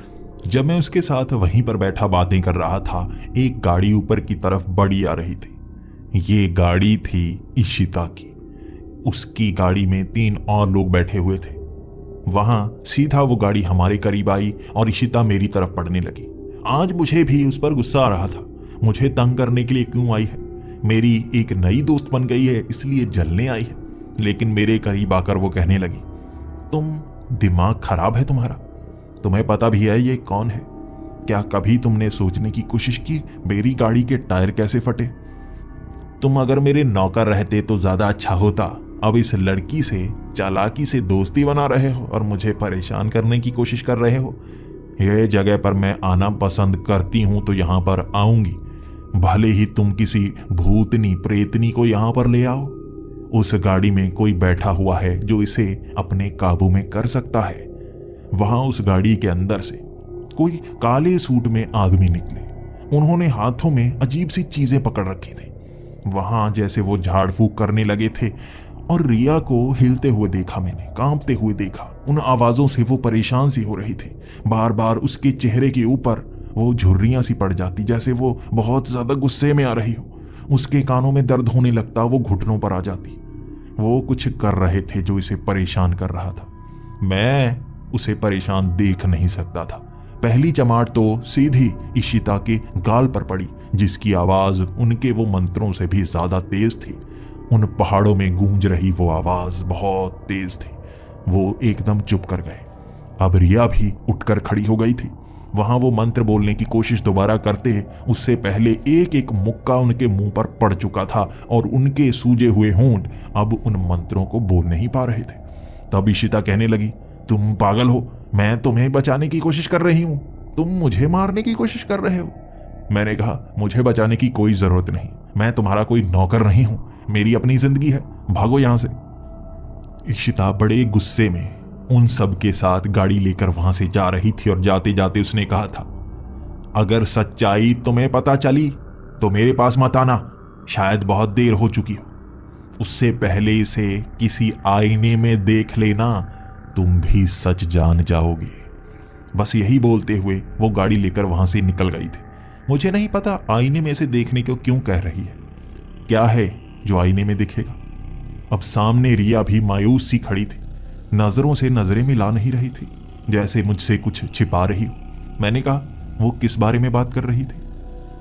जब मैं उसके साथ वहीं पर बैठा बातें कर रहा था, एक गाड़ी ऊपर की तरफ बढ़ी आ रही थी। ये गाड़ी थी इशिता की। उसकी गाड़ी में 3 और लोग बैठे हुए थे। वहां सीधा वो गाड़ी हमारे करीब आई और इशिता मेरी तरफ पड़ने लगी। आज मुझे भी उस पर गुस्सा आ रहा था। मुझे तंग करने के लिए क्यों आई है? मेरी एक नई दोस्त बन गई है इसलिए जलने आई है। लेकिन मेरे करीब आकर वो कहने लगी, तुम दिमाग खराब है तुम्हारा? तुम्हें पता भी है ये कौन है? क्या कभी तुमने सोचने की कोशिश की मेरी गाड़ी के टायर कैसे फटे? तुम अगर मेरे नौकर रहते तो ज्यादा अच्छा होता। अब इस लड़की से चालाकी से दोस्ती बना रहे हो और मुझे परेशान करने की कोशिश कर रहे हो। यह जगह पर मैं आना पसंद करती हूं तो यहां पर आऊंगी, भले ही तुम किसी भूतनी प्रेतनी को यहां पर ले आओ। उस गाड़ी में कोई बैठा हुआ है जो इसे अपने काबू में कर सकता है। वहां उस गाड़ी के अंदर से कोई काले सूट में आदमी निकले। उन्होंने हाथों में अजीब सी चीजें पकड़ रखी थी। वहां जैसे वो झाड़ फूक करने लगे थे और रिया को हिलते हुए देखा, मैंने कांपते हुए देखा। उन आवाजों से वो परेशान सी हो रही थी। बार बार उसके चेहरे के ऊपर वो झुर्रियां सी पड़ जाती, जैसे वो बहुत ज्यादा गुस्से में आ रही हो। उसके कानों में दर्द होने लगता, वो घुटनों पर आ जाती। वो कुछ कर रहे थे जो इसे परेशान कर रहा था। मैं उसे परेशान देख नहीं सकता था। पहली चमाट तो सीधी इशिता के गाल पर पड़ी, जिसकी आवाज उनके वो मंत्रों से भी ज्यादा तेज थी। उन पहाड़ों में गूंज रही वो आवाज बहुत तेज थी। वो एकदम चुप कर गए। अब रिया भी उठकर खड़ी हो गई थी। वहां वो मंत्र बोलने की कोशिश दोबारा करते उससे पहले एक एक मुक्का उनके मुंह पर पड़ चुका था और उनके सूजे हुए होंठ अब उन मंत्रों को बोल नहीं पा रहे थे। तब इशिता कहने लगी, तुम पागल हो? मैं तुम्हें बचाने की कोशिश कर रही हूं, तुम मुझे मारने की कोशिश कर रहे हो। मैंने कहा, मुझे बचाने की कोई जरूरत नहीं, मैं तुम्हारा कोई नौकर नहीं हूं, मेरी अपनी जिंदगी है, भागो यहां से। इशिता बड़े गुस्से में उन सब के साथ गाड़ी लेकर वहां से जा रही थी और जाते जाते उसने कहा था, अगर सच्चाई तुम्हें पता चली तो मेरे पास मत आना, शायद बहुत देर हो चुकी हो। उससे पहले इसे किसी आईने में देख लेना, तुम भी सच जान जाओगे। बस यही बोलते हुए वो गाड़ी लेकर वहां से निकल गई थी। मुझे नहीं पता आईने में से देखने को क्यों कह रही है। क्या है जो आईने में दिखेगा? अब सामने रिया भी मायूस सी खड़ी थी, नजरों से नजरें मिला नहीं रही थी, जैसे मुझसे कुछ छिपा रही हो। मैंने कहा, वो किस बारे में बात कर रही थी?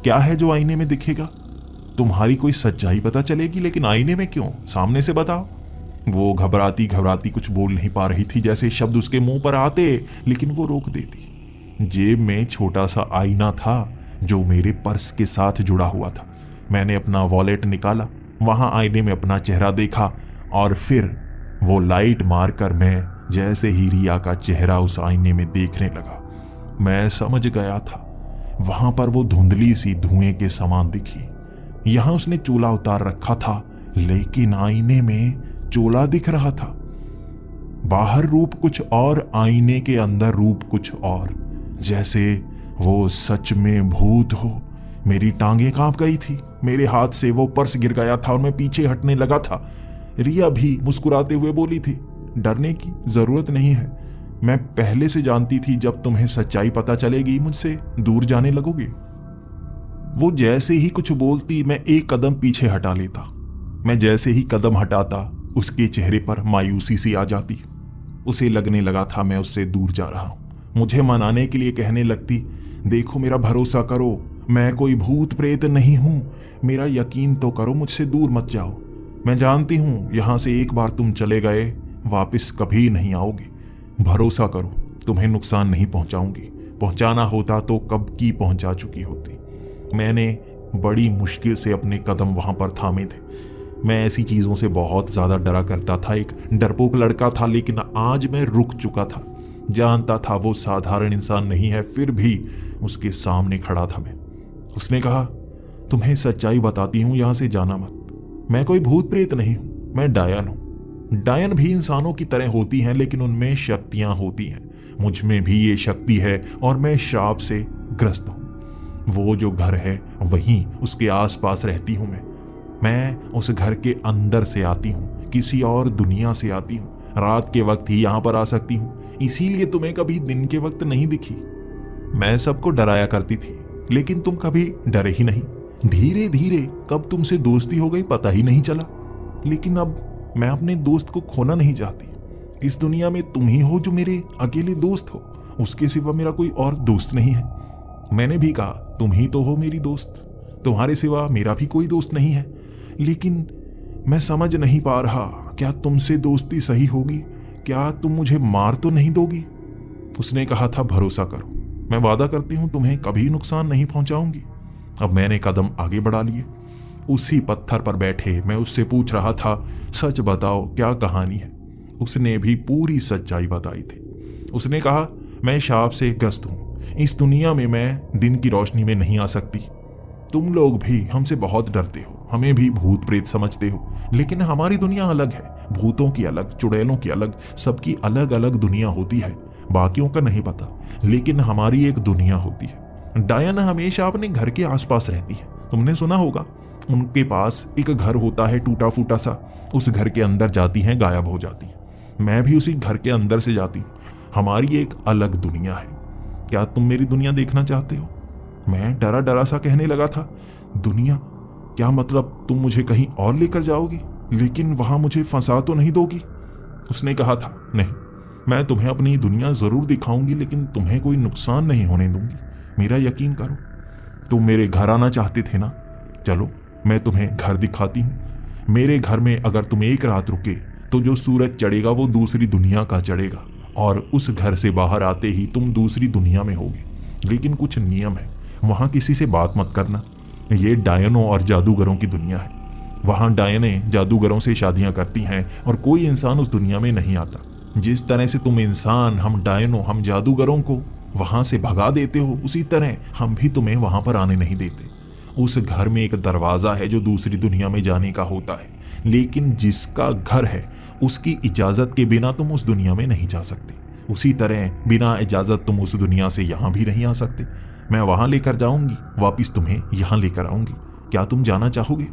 क्या है जो आईने में दिखेगा? तुम्हारी कोई सच्चाई पता चलेगी, लेकिन आईने में क्यों? सामने से बताओ। वो घबराती घबराती कुछ बोल नहीं पा रही थी, जैसे शब्द उसके मुंह पर आते लेकिन वो रोक देती। जेब में छोटा सा आईना था जो मेरे पर्स के साथ जुड़ा हुआ था। मैंने अपना वॉलेट निकाला, वहां आईने में अपना चेहरा देखा और फिर वो लाइट मारकर मैं जैसे ही रिया का चेहरा उस आईने में देखने लगा, मैं समझ गया था। वहां पर वो धुंधली सी धुएं के समान दिखी। यहां उसने चोला उतार रखा था, लेकिन आईने में चोला दिख रहा था। बाहर रूप कुछ और, आईने के अंदर रूप कुछ और, जैसे वो सच में भूत हो। मेरी टांगें कांप गई थी। मेरे हाथ से वो पर्स गिर गया था और मैं पीछे हटने लगा था। रिया भी मुस्कुराते हुए बोली थी, डरने की जरूरत नहीं है, मैं पहले से जानती थी जब तुम्हें सच्चाई पता चलेगी मुझसे दूर जाने लगोगे। वो जैसे ही कुछ बोलती मैं एक कदम पीछे हटा लेता। मैं जैसे ही कदम हटाता उसके चेहरे पर मायूसी सी आ जाती। उसे लगने लगा था मैं उससे दूर जा रहा हूं। मुझे मनाने के लिए कहने लगती, देखो मेरा भरोसा करो, मैं कोई भूत प्रेत नहीं हूं, मेरा यकीन तो करो, मुझसे दूर मत जाओ। मैं जानती हूं यहां से एक बार तुम चले गए वापस कभी नहीं आओगे। भरोसा करो, तुम्हें नुकसान नहीं पहुंचाऊंगी, पहुंचाना होता तो कब की पहुंचा चुकी होती। मैंने बड़ी मुश्किल से अपने कदम वहां पर थामे थे। मैं ऐसी चीजों से बहुत ज्यादा डरा करता था, एक डरपोक लड़का था, लेकिन आज मैं रुक चुका था। जानता था वो साधारण इंसान नहीं है, फिर भी उसके सामने खड़ा था मैं। उसने कहा, तुम्हें सच्चाई बताती हूं, यहां से जाना मत। मैं कोई भूत प्रेत नहीं हूं, मैं डायन हूं। डायन भी इंसानों की तरह होती हैं, लेकिन उनमें शक्तियां होती हैं। मुझ में भी ये शक्ति है और मैं श्राप से ग्रस्त हूं। वो जो घर है वहीं उसके आसपास रहती हूं मैं उस घर के अंदर से आती हूं, किसी और दुनिया से आती हूं। रात के वक्त ही यहां पर आ सकती हूं, इसीलिए तुम्हें कभी दिन के वक्त नहीं दिखी। मैं सबको डराया करती थी, लेकिन तुम कभी डरे ही नहीं। धीरे धीरे कब तुमसे दोस्ती हो गई पता ही नहीं चला, लेकिन अब मैं अपने दोस्त को खोना नहीं चाहती। इस दुनिया में तुम ही हो जो मेरे अकेले दोस्त हो, उसके सिवा मेरा कोई और दोस्त नहीं है। मैंने भी कहा तुम ही तो हो मेरी दोस्त, तुम्हारे सिवा मेरा भी कोई दोस्त नहीं है। लेकिन मैं समझ नहीं पा रहा, क्या तुमसे दोस्ती सही होगी? क्या तुम मुझे मार तो नहीं दोगी? उसने कहा था भरोसा करो, मैं वादा करती हूं तुम्हें कभी नुकसान नहीं पहुंचाऊंगी। अब मैंने कदम आगे बढ़ा लिए। उसी पत्थर पर बैठे मैं उससे पूछ रहा था, सच बताओ क्या कहानी है? उसने भी पूरी सच्चाई बताई थी। उसने कहा मैं शाप से ग्रस्त हूं, इस दुनिया में मैं दिन की रोशनी में नहीं आ सकती। तुम लोग भी हमसे बहुत डरते हो, हमें भी भूत प्रेत समझते हो, लेकिन हमारी दुनिया अलग है। भूतों की अलग, चुड़ैलों की अलग, सबकी अलग अलग दुनिया होती है। बाकियों का नहीं पता, लेकिन हमारी एक दुनिया होती है। डायन हमेशा अपने घर के आसपास रहती है। तुमने सुना होगा उनके पास एक घर होता है टूटा फूटा सा, उस घर के अंदर जाती हैं, गायब हो जाती हैं। मैं भी उसी घर के अंदर से जाती हूँ। हमारी एक अलग दुनिया है। क्या तुम मेरी दुनिया देखना चाहते हो? मैं डरा डरा सा कहने लगा था, दुनिया? क्या मतलब तुम मुझे कहीं और लेकर जाओगी, लेकिन वहां मुझे फंसा तो नहीं दोगी? उसने कहा था नहीं, मैं तुम्हें अपनी दुनिया जरूर दिखाऊंगी, लेकिन तुम्हें कोई नुकसान नहीं होने दूंगी। मेरा यकीन करो। तुम मेरे घर आना चाहते थे ना, चलो मैं तुम्हें घर दिखाती हूँ। मेरे घर में अगर तुम एक रात रुके तो जो सूरज चढ़ेगा वो दूसरी दुनिया का चढ़ेगा, और उस घर से बाहर आते ही तुम दूसरी दुनिया में होगे। लेकिन कुछ नियम है, वहां किसी से बात मत करना। ये डायनों और जादूगरों की दुनिया है। वहां डायनें जादूगरों से शादियां करती हैं और कोई इंसान उस दुनिया में नहीं आता। जिस तरह से तुम इंसान, हम डायनों, हम जादूगरों को वहां से भगा देते हो, उसी तरह हम भी तुम्हें वहां पर आने नहीं देते। उस घर में एक दरवाजा है जो दूसरी दुनिया में जाने का होता है, लेकिन जिसका घर है उसकी इजाजत के बिना तुम उस दुनिया में नहीं जा सकते। उसी तरह बिना इजाजत तुम उस दुनिया से यहां भी नहीं आ सकते। मैं वहां लेकर जाऊंगी, वापिस तुम्हें यहां लेकर आऊंगी। क्या तुम जाना चाहोगे?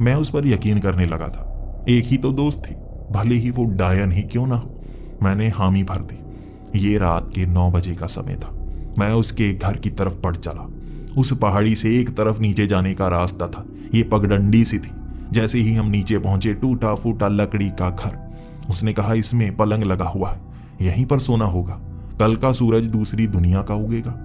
मैं उस पर यकीन करने लगा था। एक ही तो दोस्त थी, भले ही वो डायन ही क्यों ना हो। मैंने हामी भर दी। ये रात के 9 बजे का समय था। मैं उसके घर की तरफ बढ़ चला। उस पहाड़ी से एक तरफ नीचे जाने का रास्ता था। ये पगडंडी सी थी। जैसे ही हम नीचे पहुंचे, टूटा फूटा लकड़ी का घर। उसने कहा इसमें पलंग लगा हुआ है, यहीं पर सोना होगा। कल का सूरज दूसरी दुनिया का उगेगा।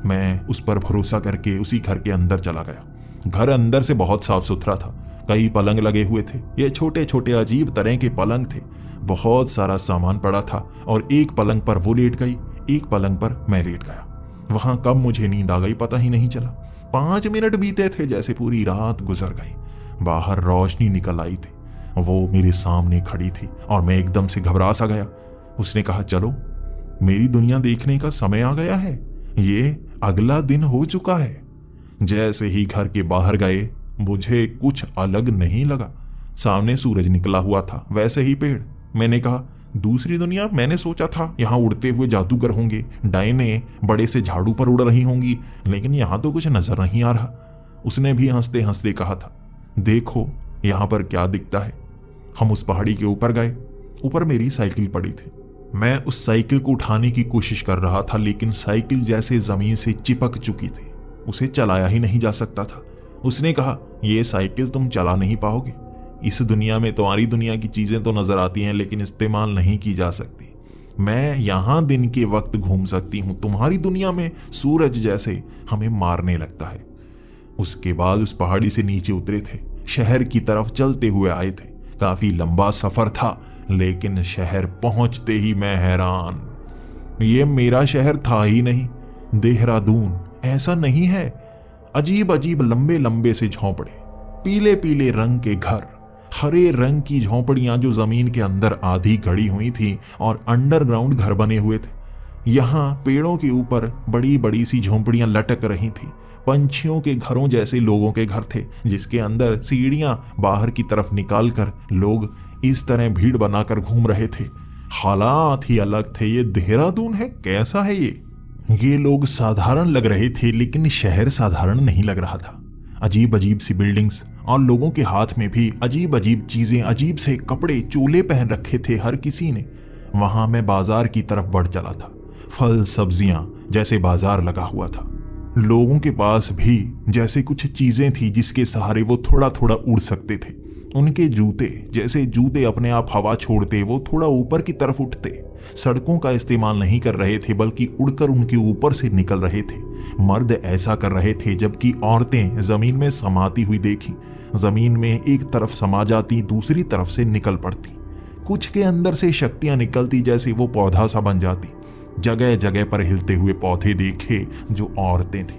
मैं उस पर भरोसा करके उसी घर के अंदर चला गया। घर अंदर से बहुत साफ सुथरा था। कई पलंग लगे हुए थे। ये छोटे छोटे अजीब तरह के पलंग थे। बहुत सारा सामान पड़ा था और एक पलंग पर वो लेट गई, एक पलंग पर मैं लेट गया। वहां कब मुझे नींद आ गई पता ही नहीं चला। 5 मिनट बीते थे जैसे पूरी रात गुजर गई। बाहर रोशनी निकल आई थी। वो मेरे सामने खड़ी थी और मैं एकदम से घबरा सा गया। उसने कहा चलो, मेरी दुनिया देखने का समय आ गया है। ये अगला दिन हो चुका है। जैसे ही घर के बाहर गए, मुझे कुछ अलग नहीं लगा। सामने सूरज निकला हुआ था, वैसे ही पेड़। मैंने कहा दूसरी दुनिया? मैंने सोचा था यहाँ उड़ते हुए जादूगर होंगे, डायने बड़े से झाड़ू पर उड़ रही होंगी, लेकिन यहाँ तो कुछ नजर नहीं आ रहा। उसने भी हंसते हंसते कहा था देखो यहाँ पर क्या दिखता है। हम उस पहाड़ी के ऊपर गए। ऊपर मेरी साइकिल पड़ी थी। मैं उस साइकिल को उठाने की कोशिश कर रहा था, लेकिन साइकिल जैसे जमीन से चिपक चुकी थी। उसे चलाया ही नहीं जा सकता था। उसने कहा यह साइकिल तुम चला नहीं पाओगे। इस दुनिया में तुम्हारी दुनिया की चीजें तो नजर आती हैं, लेकिन इस्तेमाल नहीं की जा सकती। मैं यहां दिन के वक्त घूम सकती हूं, तुम्हारी दुनिया में सूरज जैसे हमें मारने लगता है। उसके बाद उस पहाड़ी से नीचे उतरे थे, शहर की तरफ चलते हुए आए थे। काफी लंबा सफर था, लेकिन शहर पहुंचते ही मैं हैरान। ये मेरा शहर था ही नहीं। देहरादून ऐसा नहीं है। अजीब अजीब लंबे लंबे से झोंपड़े, पीले पीले रंग के घर, हरे रंग की झोंपड़ियां जो जमीन के अंदर आधी गड़ी हुई थी और अंडरग्राउंड घर बने हुए थे। यहाँ पेड़ों के ऊपर बड़ी बड़ी सी झोंपड़ियां लटक रही थी। पंछियों के घरों जैसे लोगों के घर थे, जिसके अंदर सीढ़ियां बाहर की तरफ निकालकर लोग इस तरह भीड़ बनाकर घूम रहे थे। हालात ही अलग थे। ये देहरादून है? कैसा है ये लोग साधारण लग रहे थे, लेकिन शहर साधारण नहीं लग रहा था। अजीब अजीब सी बिल्डिंग्स और लोगों के हाथ में भी अजीब अजीब चीजें, अजीब से कपड़े, चोले पहन रखे थे हर किसी ने। वहां मैं बाजार की तरफ बढ़ चला था। फल सब्जियां जैसे बाजार लगा हुआ था। लोगों के पास भी जैसे कुछ चीजें थी जिसके सहारे वो थोड़ा थोड़ा उड़ सकते थे। उनके जूते जैसे जूते अपने आप हवा छोड़ते वो थोड़ा ऊपर की तरफ उठते। सड़कों का इस्तेमाल नहीं कर रहे थे बल्कि उड़कर उनके ऊपर से निकल रहे थे। मर्द ऐसा कर रहे थे जबकि औरतें जमीन में समाती हुई देखी। जमीन में एक तरफ समा जाती, दूसरी तरफ से निकल पड़ती। कुछ के अंदर से शक्तियां निकलती जैसे वो पौधा सा बन जाती। जगह जगह पर हिलते हुए पौधे देखे जो औरतें थी।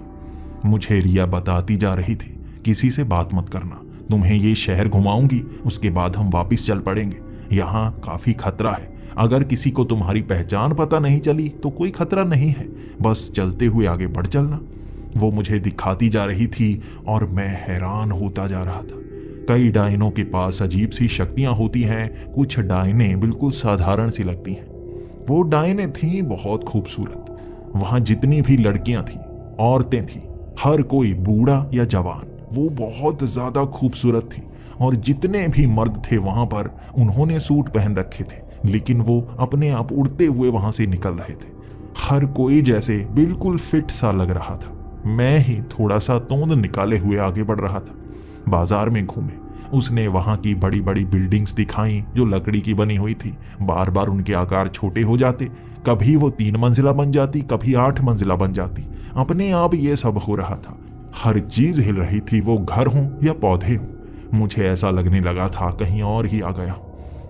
मुझे रिया बताती जा रही थी, किसी से बात मत करना, तुम्हें ये शहर घुमाऊंगी, उसके बाद हम वापस चल पड़ेंगे। यहाँ काफी खतरा है, अगर किसी को तुम्हारी पहचान पता नहीं चली तो कोई खतरा नहीं है, बस चलते हुए आगे बढ़ चलना। वो मुझे दिखाती जा रही थी और मैं हैरान होता जा रहा था। कई डायनों के पास अजीब सी शक्तियां होती हैं, कुछ डायने बिल्कुल साधारण सी लगती हैं। वो डायने थीं बहुत खूबसूरत। वहां जितनी भी लड़कियां थीं, औरतें थीं, हर कोई बूढ़ा या जवान, वो बहुत ज्यादा खूबसूरत थी। और जितने भी मर्द थे वहां पर, उन्होंने सूट पहन रखे थे, लेकिन वो अपने आप उड़ते हुए वहां से निकल रहे थे। हर कोई जैसे बिल्कुल फिट सा लग रहा था। मैं ही थोड़ा सा तोंद निकाले हुए आगे बढ़ रहा था। बाजार में घूमे, उसने वहां की बड़ी बड़ी बिल्डिंग्स दिखाई जो लकड़ी की बनी हुई थी। बार बार उनके आकार छोटे हो जाते, कभी वो 3 मंजिला बन जाती, कभी 8 मंजिला बन जाती। अपने आप ये सब हो रहा था, हर चीज हिल रही थी, वो घर हो या पौधे हो। मुझे ऐसा लगने लगा था कहीं और ही आ गया।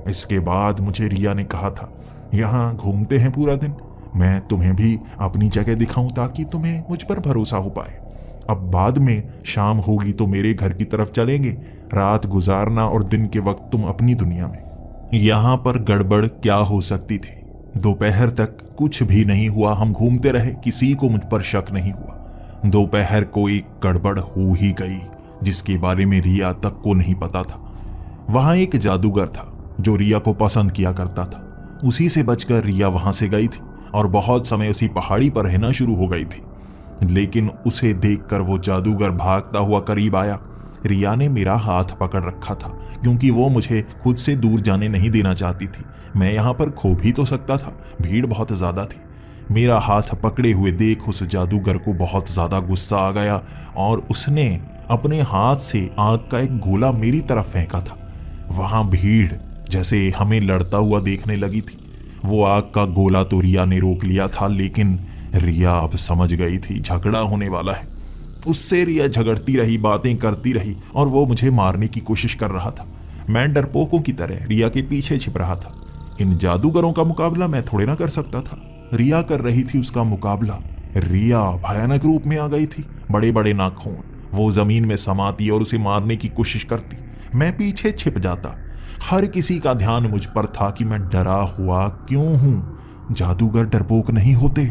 इसके बाद मुझे रिया ने कहा था, यहाँ घूमते हैं पूरा दिन, मैं तुम्हें भी अपनी जगह दिखाऊं ताकि तुम्हें मुझ पर भरोसा हो पाए। अब बाद में शाम होगी तो मेरे घर की तरफ चलेंगे, रात गुजारना और दिन के वक्त तुम अपनी दुनिया में। यहाँ पर गड़बड़ क्या हो सकती थी? दोपहर तक कुछ भी नहीं हुआ, हम घूमते रहे, किसी को मुझ पर शक नहीं हुआ। दोपहर को एक गड़बड़ हो ही गई जिसके बारे में रिया तक को नहीं पता था। वहां एक जादूगर था जो रिया को पसंद किया करता था। उसी से बचकर रिया वहां से गई थी और बहुत समय उसी पहाड़ी पर रहना शुरू हो गई थी। लेकिन उसे देखकर वो जादूगर भागता हुआ करीब आया। रिया ने मेरा हाथ पकड़ रखा था क्योंकि वो मुझे खुद से दूर जाने नहीं देना चाहती थी। मैं यहाँ पर खो भी तो सकता था, भीड़ बहुत ज्यादा थी। मेरा हाथ पकड़े हुए देख उस जादूगर को बहुत ज्यादा गुस्सा आ गया और उसने अपने हाथ से आग का एक गोला मेरी तरफ फेंका था। वहां भीड़ जैसे हमें लड़ता हुआ देखने लगी थी। वो आग का गोला तो रिया ने रोक लिया था, लेकिन रिया अब समझ गई थी झगड़ा होने वाला है। उससे रिया झगड़ती रही, बातें करती रही और वो मुझे मारने की कोशिश कर रहा था। मैं डरपोकों की तरह रिया के पीछे छिप रहा था। इन जादूगरों का मुकाबला मैं थोड़े ना कर सकता था, रिया कर रही थी उसका मुकाबला। रिया भयानक रूप में आ गई थी, बड़े बड़े नाखून। वो जमीन में समाती और उसे मारने की कोशिश करती। मैं पीछे छिप जाता। हर किसी का ध्यान मुझ पर था कि मैं डरा हुआ क्यों हूं। जादूगर डरपोक नहीं होते।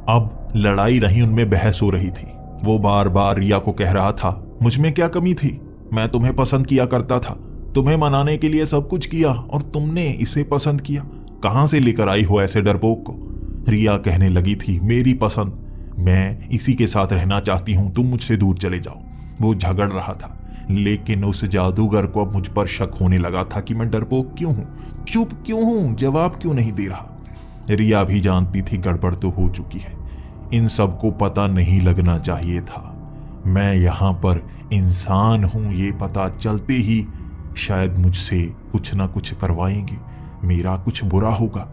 अब लड़ाई नहीं, उनमें बहस हो रही थी। वो बार बार रिया को कह रहा था, मुझ में क्या कमी थी? मैं तुम्हें पसंद किया करता था, तुम्हें मनाने के लिए सब कुछ किया और तुमने इसे पसंद किया। कहां से लेकर आई हो ऐसे डरपोक को? रिया कहने लगी थी, मेरी पसंद, मैं इसी के साथ रहना चाहती हूं, तुम मुझसे दूर चले जाओ। वो झगड़ रहा था, लेकिन उस जादूगर को अब मुझ पर शक होने लगा था कि मैं डरपोक क्यों हूं, चुप क्यों हूं, जवाब क्यों नहीं दे रहा। रिया भी जानती थी गड़बड़ तो हो चुकी है। इन सब को पता नहीं लगना चाहिए था। मैं यहां पर इंसान हूं, ये पता चलते ही शायद मुझसे कुछ ना कुछ करवाएंगे, मेरा कुछ बुरा होगा।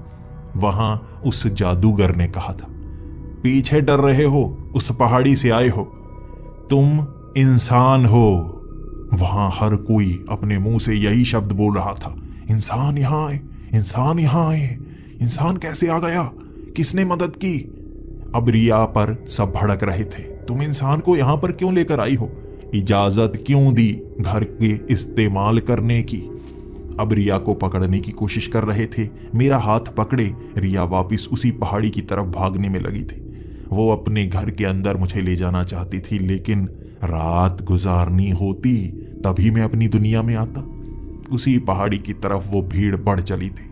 वहां उस जादूगर ने कहा था, पीछे डर रहे हो, उस पहाड़ी से आए हो, तुम इंसान हो। वहां हर कोई अपने मुंह से यही शब्द बोल रहा था, इंसान यहां आए, इंसान यहां आए। इंसान कैसे आ गया? किसने मदद की? अब रिया पर सब भड़क रहे थे, तुम इंसान को यहां पर क्यों लेकर आई हो? इजाजत क्यों दी घर के इस्तेमाल करने की? अब रिया को पकड़ने की कोशिश कर रहे थे। मेरा हाथ पकड़े रिया वापस उसी पहाड़ी की तरफ भागने में लगी थी। वो अपने घर के अंदर मुझे ले जाना चाहती थी, लेकिन रात गुजारनी होती तभी मैं अपनी दुनिया में आता। उसी पहाड़ी की तरफ वो भीड़ बढ़ चली थी।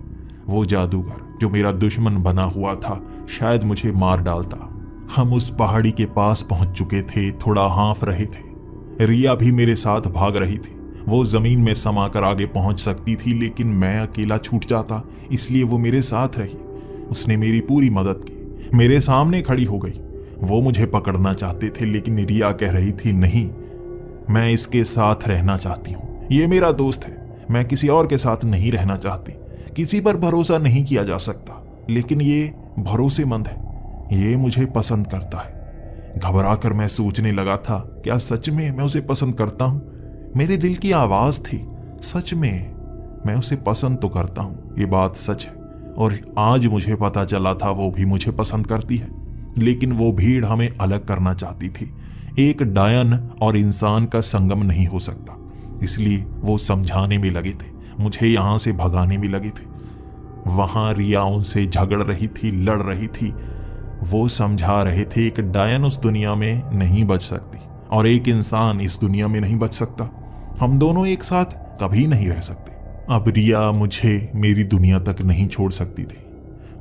वो जादूगर जो मेरा दुश्मन बना हुआ था शायद मुझे मार डालता। हम उस पहाड़ी के पास पहुंच चुके थे, थोड़ा हाँफ रहे थे। रिया भी मेरे साथ भाग रही थी। वो जमीन में समाकर आगे पहुंच सकती थी, लेकिन मैं अकेला छूट जाता, इसलिए वो मेरे साथ रही। उसने मेरी पूरी मदद की, मेरे सामने खड़ी हो गई। वो मुझे पकड़ना चाहते थे, लेकिन रिया कह रही थी नहीं, मैं इसके साथ रहना चाहती हूँ, ये मेरा दोस्त है, मैं किसी और के साथ नहीं रहना चाहती। किसी पर भरोसा नहीं किया जा सकता, लेकिन ये भरोसेमंद है, ये मुझे पसंद करता है। घबराकर मैं सोचने लगा था, क्या सच में मैं उसे पसंद करता हूँ? मेरे दिल की आवाज थी, सच में मैं उसे पसंद तो करता हूँ, ये बात सच है। और आज मुझे पता चला था वो भी मुझे पसंद करती है, लेकिन वो भीड़ हमें अलग करना चाहती थी। एक डायन और इंसान का संगम नहीं हो सकता, इसलिए वो समझाने में लगे थे, मुझे यहां से भगाने में लगे थे। वहां रिया उनसे झगड़ रही थी, लड़ रही थी। वो समझा रहे थे एक डायन उस दुनिया में नहीं बच सकती और एक इंसान इस दुनिया में नहीं बच सकता। हम दोनों एक साथ कभी नहीं रह सकते। अब रिया मुझे मेरी दुनिया तक नहीं छोड़ सकती थी।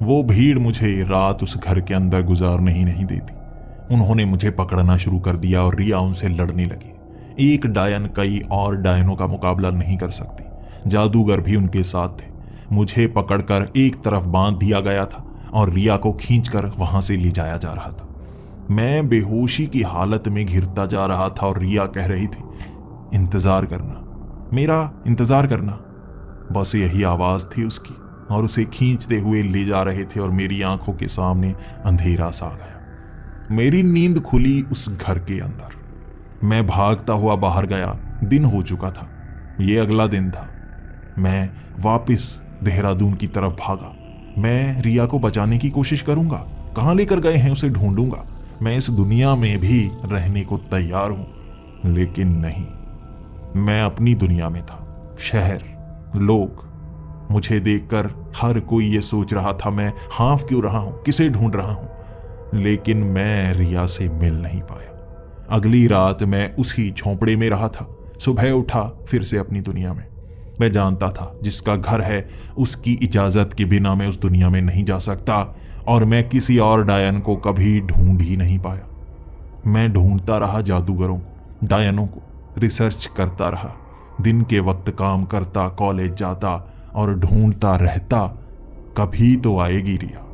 वो भीड़ मुझे रात उस घर के अंदर गुजारने ही नहीं देती। उन्होंने मुझे पकड़ना शुरू कर दिया और रिया उनसे लड़ने लगी। एक डायन कई और डायनों का मुकाबला नहीं कर सकती। जादूगर भी उनके साथ थे। मुझे पकड़कर एक तरफ बांध दिया गया था और रिया को खींचकर वहां से ले जाया जा रहा था। मैं बेहोशी की हालत में घिरता जा रहा था और रिया कह रही थी, इंतजार करना, मेरा इंतजार करना। बस यही आवाज थी उसकी, और उसे खींचते हुए ले जा रहे थे और मेरी आंखों के सामने अंधेरा सा आ गया। मेरी नींद खुली उस घर के अंदर। मैं भागता हुआ बाहर गया। दिन हो चुका था, ये अगला दिन था। मैं वापस देहरादून की तरफ भागा। मैं रिया को बचाने की कोशिश करूंगा, कहां लेकर गए हैं उसे ढूंढूंगा। मैं इस दुनिया में भी रहने को तैयार हूं, लेकिन नहीं, मैं अपनी दुनिया में था। शहर, लोग, मुझे देखकर हर कोई ये सोच रहा था मैं हाँफ क्यों रहा हूं, किसे ढूंढ रहा हूं। लेकिन मैं रिया से मिल नहीं पाया। अगली रात मैं उसी झोंपड़े में रहा था। सुबह उठा फिर से अपनी दुनिया में। मैं जानता था जिसका घर है उसकी इजाजत के बिना मैं उस दुनिया में नहीं जा सकता, और मैं किसी और डायन को कभी ढूंढ ही नहीं पाया। मैं ढूंढता रहा जादूगरों को, डायनों को, रिसर्च करता रहा। दिन के वक्त काम करता, कॉलेज जाता और ढूंढता रहता। कभी तो आएगी रिया।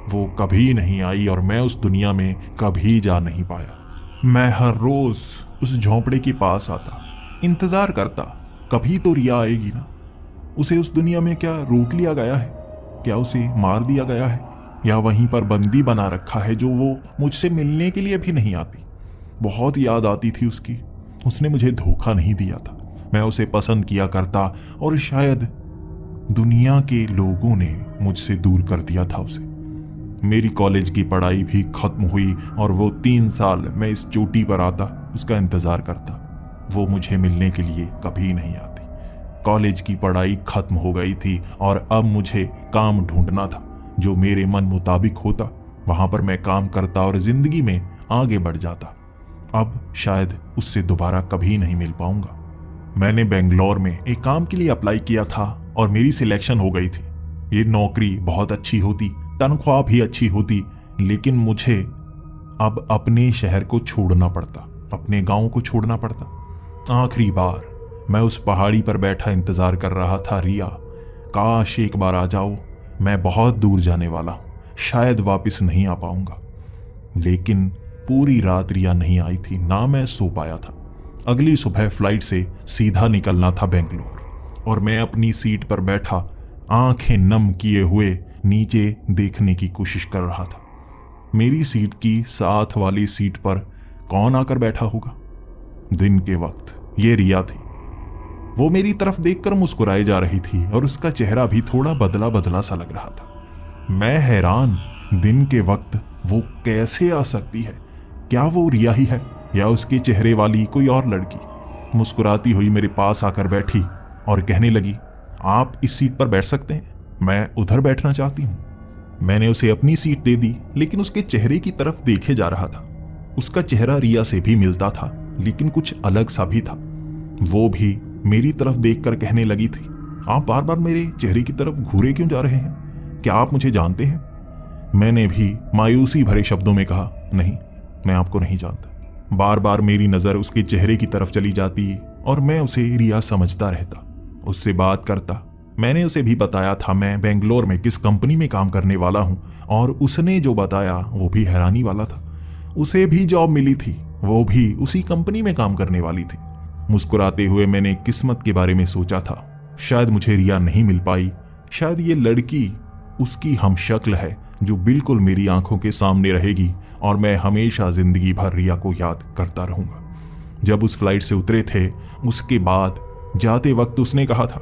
वो कभी नहीं आई और मैं उस दुनिया में कभी जा नहीं पाया। मैं हर रोज उस झोंपड़े के पास आता, इंतजार करता, कभी तो रिया आएगी ना। उसे उस दुनिया में क्या रोक लिया गया है? क्या उसे मार दिया गया है, या वहीं पर बंदी बना रखा है जो वो मुझसे मिलने के लिए भी नहीं आती? बहुत याद आती थी उसकी। उसने मुझे धोखा नहीं दिया था। मैं उसे पसंद किया करता, और शायद दुनिया के लोगों ने मुझसे दूर कर दिया था उसे। मेरी कॉलेज की पढ़ाई भी खत्म हुई और वो 3 साल मैं इस चोटी पर आता, उसका इंतजार करता। वो मुझे मिलने के लिए कभी नहीं आती। कॉलेज की पढ़ाई खत्म हो गई थी और अब मुझे काम ढूंढना था जो मेरे मन मुताबिक होता। वहां पर मैं काम करता और जिंदगी में आगे बढ़ जाता। अब शायद उससे दोबारा कभी नहीं मिल पाऊंगा। मैंने बेंगलोर में एक काम के लिए अप्लाई किया था और मेरी सिलेक्शन हो गई थी। ये नौकरी बहुत अच्छी होती, तनख्वाह भी अच्छी होती, लेकिन मुझे अब अपने शहर को छोड़ना पड़ता, अपने गांव को छोड़ना पड़ता। आखिरी बार मैं उस पहाड़ी पर बैठा इंतजार कर रहा था रिया। काश एक बार आ जाओ, मैं बहुत दूर जाने वाला हूं, शायद वापस नहीं आ पाऊंगा। लेकिन पूरी रात रिया नहीं आई थी, ना मैं सो पाया था। अगली सुबह फ्लाइट से सीधा निकलना था बेंगलोर, और मैं अपनी सीट पर बैठा आंखें नम किए हुए नीचे देखने की कोशिश कर रहा था। मेरी सीट की साथ वाली सीट पर कौन आकर बैठा होगा? दिन के वक्त ये रिया थी। वो मेरी तरफ देखकर मुस्कुराए जा रही थी और उसका चेहरा भी थोड़ा बदला बदला सा लग रहा था। मैं हैरान, दिन के वक्त वो कैसे आ सकती है? क्या वो रिया ही है या उसके चेहरे वाली कोई और लड़की? मुस्कुराती हुई मेरे पास आकर बैठी और कहने लगी, आप इस सीट पर बैठ सकते हैं, मैं उधर बैठना चाहती हूँ। मैंने उसे अपनी सीट दे दी, लेकिन उसके चेहरे की तरफ देखे जा रहा था। उसका चेहरा रिया से भी मिलता था, लेकिन कुछ अलग सा भी था। वो भी मेरी तरफ देखकर कहने लगी थी, आप बार बार मेरे चेहरे की तरफ घूरे क्यों जा रहे हैं? क्या आप मुझे जानते हैं? मैंने भी मायूसी भरे शब्दों में कहा, नहीं, मैं आपको नहीं जानता। बार बार मेरी नजर उसके चेहरे की तरफ चली जाती और मैं उसे रिया समझता रहता, उससे बात करता। मैंने उसे भी बताया था मैं बेंगलोर में किस कंपनी में काम करने वाला हूं, और उसने जो बताया वो भी हैरानी वाला था। उसे भी जॉब मिली थी, वो भी उसी कंपनी में काम करने वाली थी। मुस्कुराते हुए मैंने किस्मत के बारे में सोचा था। शायद मुझे रिया नहीं मिल पाई, शायद ये लड़की उसकी हमशक्ल है जो बिल्कुल मेरी आंखों के सामने रहेगी और मैं हमेशा जिंदगी भर रिया को याद करता रहूंगा। जब उस फ्लाइट से उतरे थे, उसके बाद जाते वक्त उसने कहा था,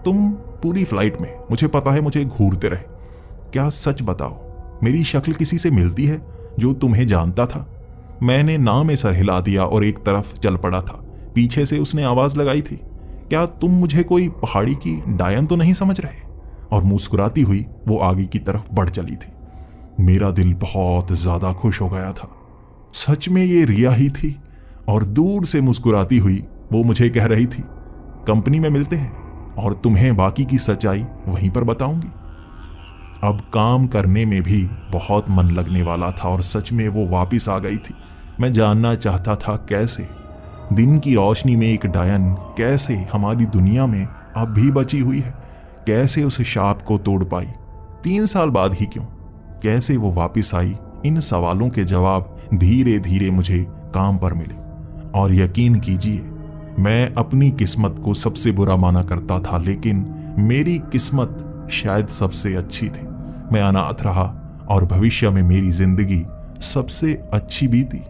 तुम पूरी फ्लाइट में मुझे पता है मुझे घूरते रहे, क्या सच बताओ मेरी शक्ल किसी से मिलती है जो तुम्हें जानता था? मैंने ना में सर हिला दिया और एक तरफ चल पड़ा था। पीछे से उसने आवाज लगाई थी, क्या तुम मुझे कोई पहाड़ी की डायन तो नहीं समझ रहे? और मुस्कुराती हुई वो आगे की तरफ बढ़ चली थी। मेरा दिल बहुत ज्यादा खुश हो गया था। सच में ये रिया ही थी और दूर से मुस्कुराती हुई वो मुझे कह रही थी, कंपनी में मिलते हैं और तुम्हें बाकी की सच्चाई वहीं पर बताऊंगी। अब काम करने में भी बहुत मन लगने वाला था और सच में वो वापस आ गई थी। मैं जानना चाहता था कैसे दिन की रोशनी में एक डायन कैसे हमारी दुनिया में अब भी बची हुई है, कैसे उस शाप को तोड़ पाई, 3 साल बाद ही क्यों, कैसे वो वापस आई। इन सवालों के जवाब धीरे धीरे मुझे काम पर मिले। और यकीन कीजिए, मैं अपनी किस्मत को सबसे बुरा माना करता था, लेकिन मेरी किस्मत शायद सबसे अच्छी थी। मैं अनाथ रहा और भविष्य में मेरी जिंदगी सबसे अच्छी बीती।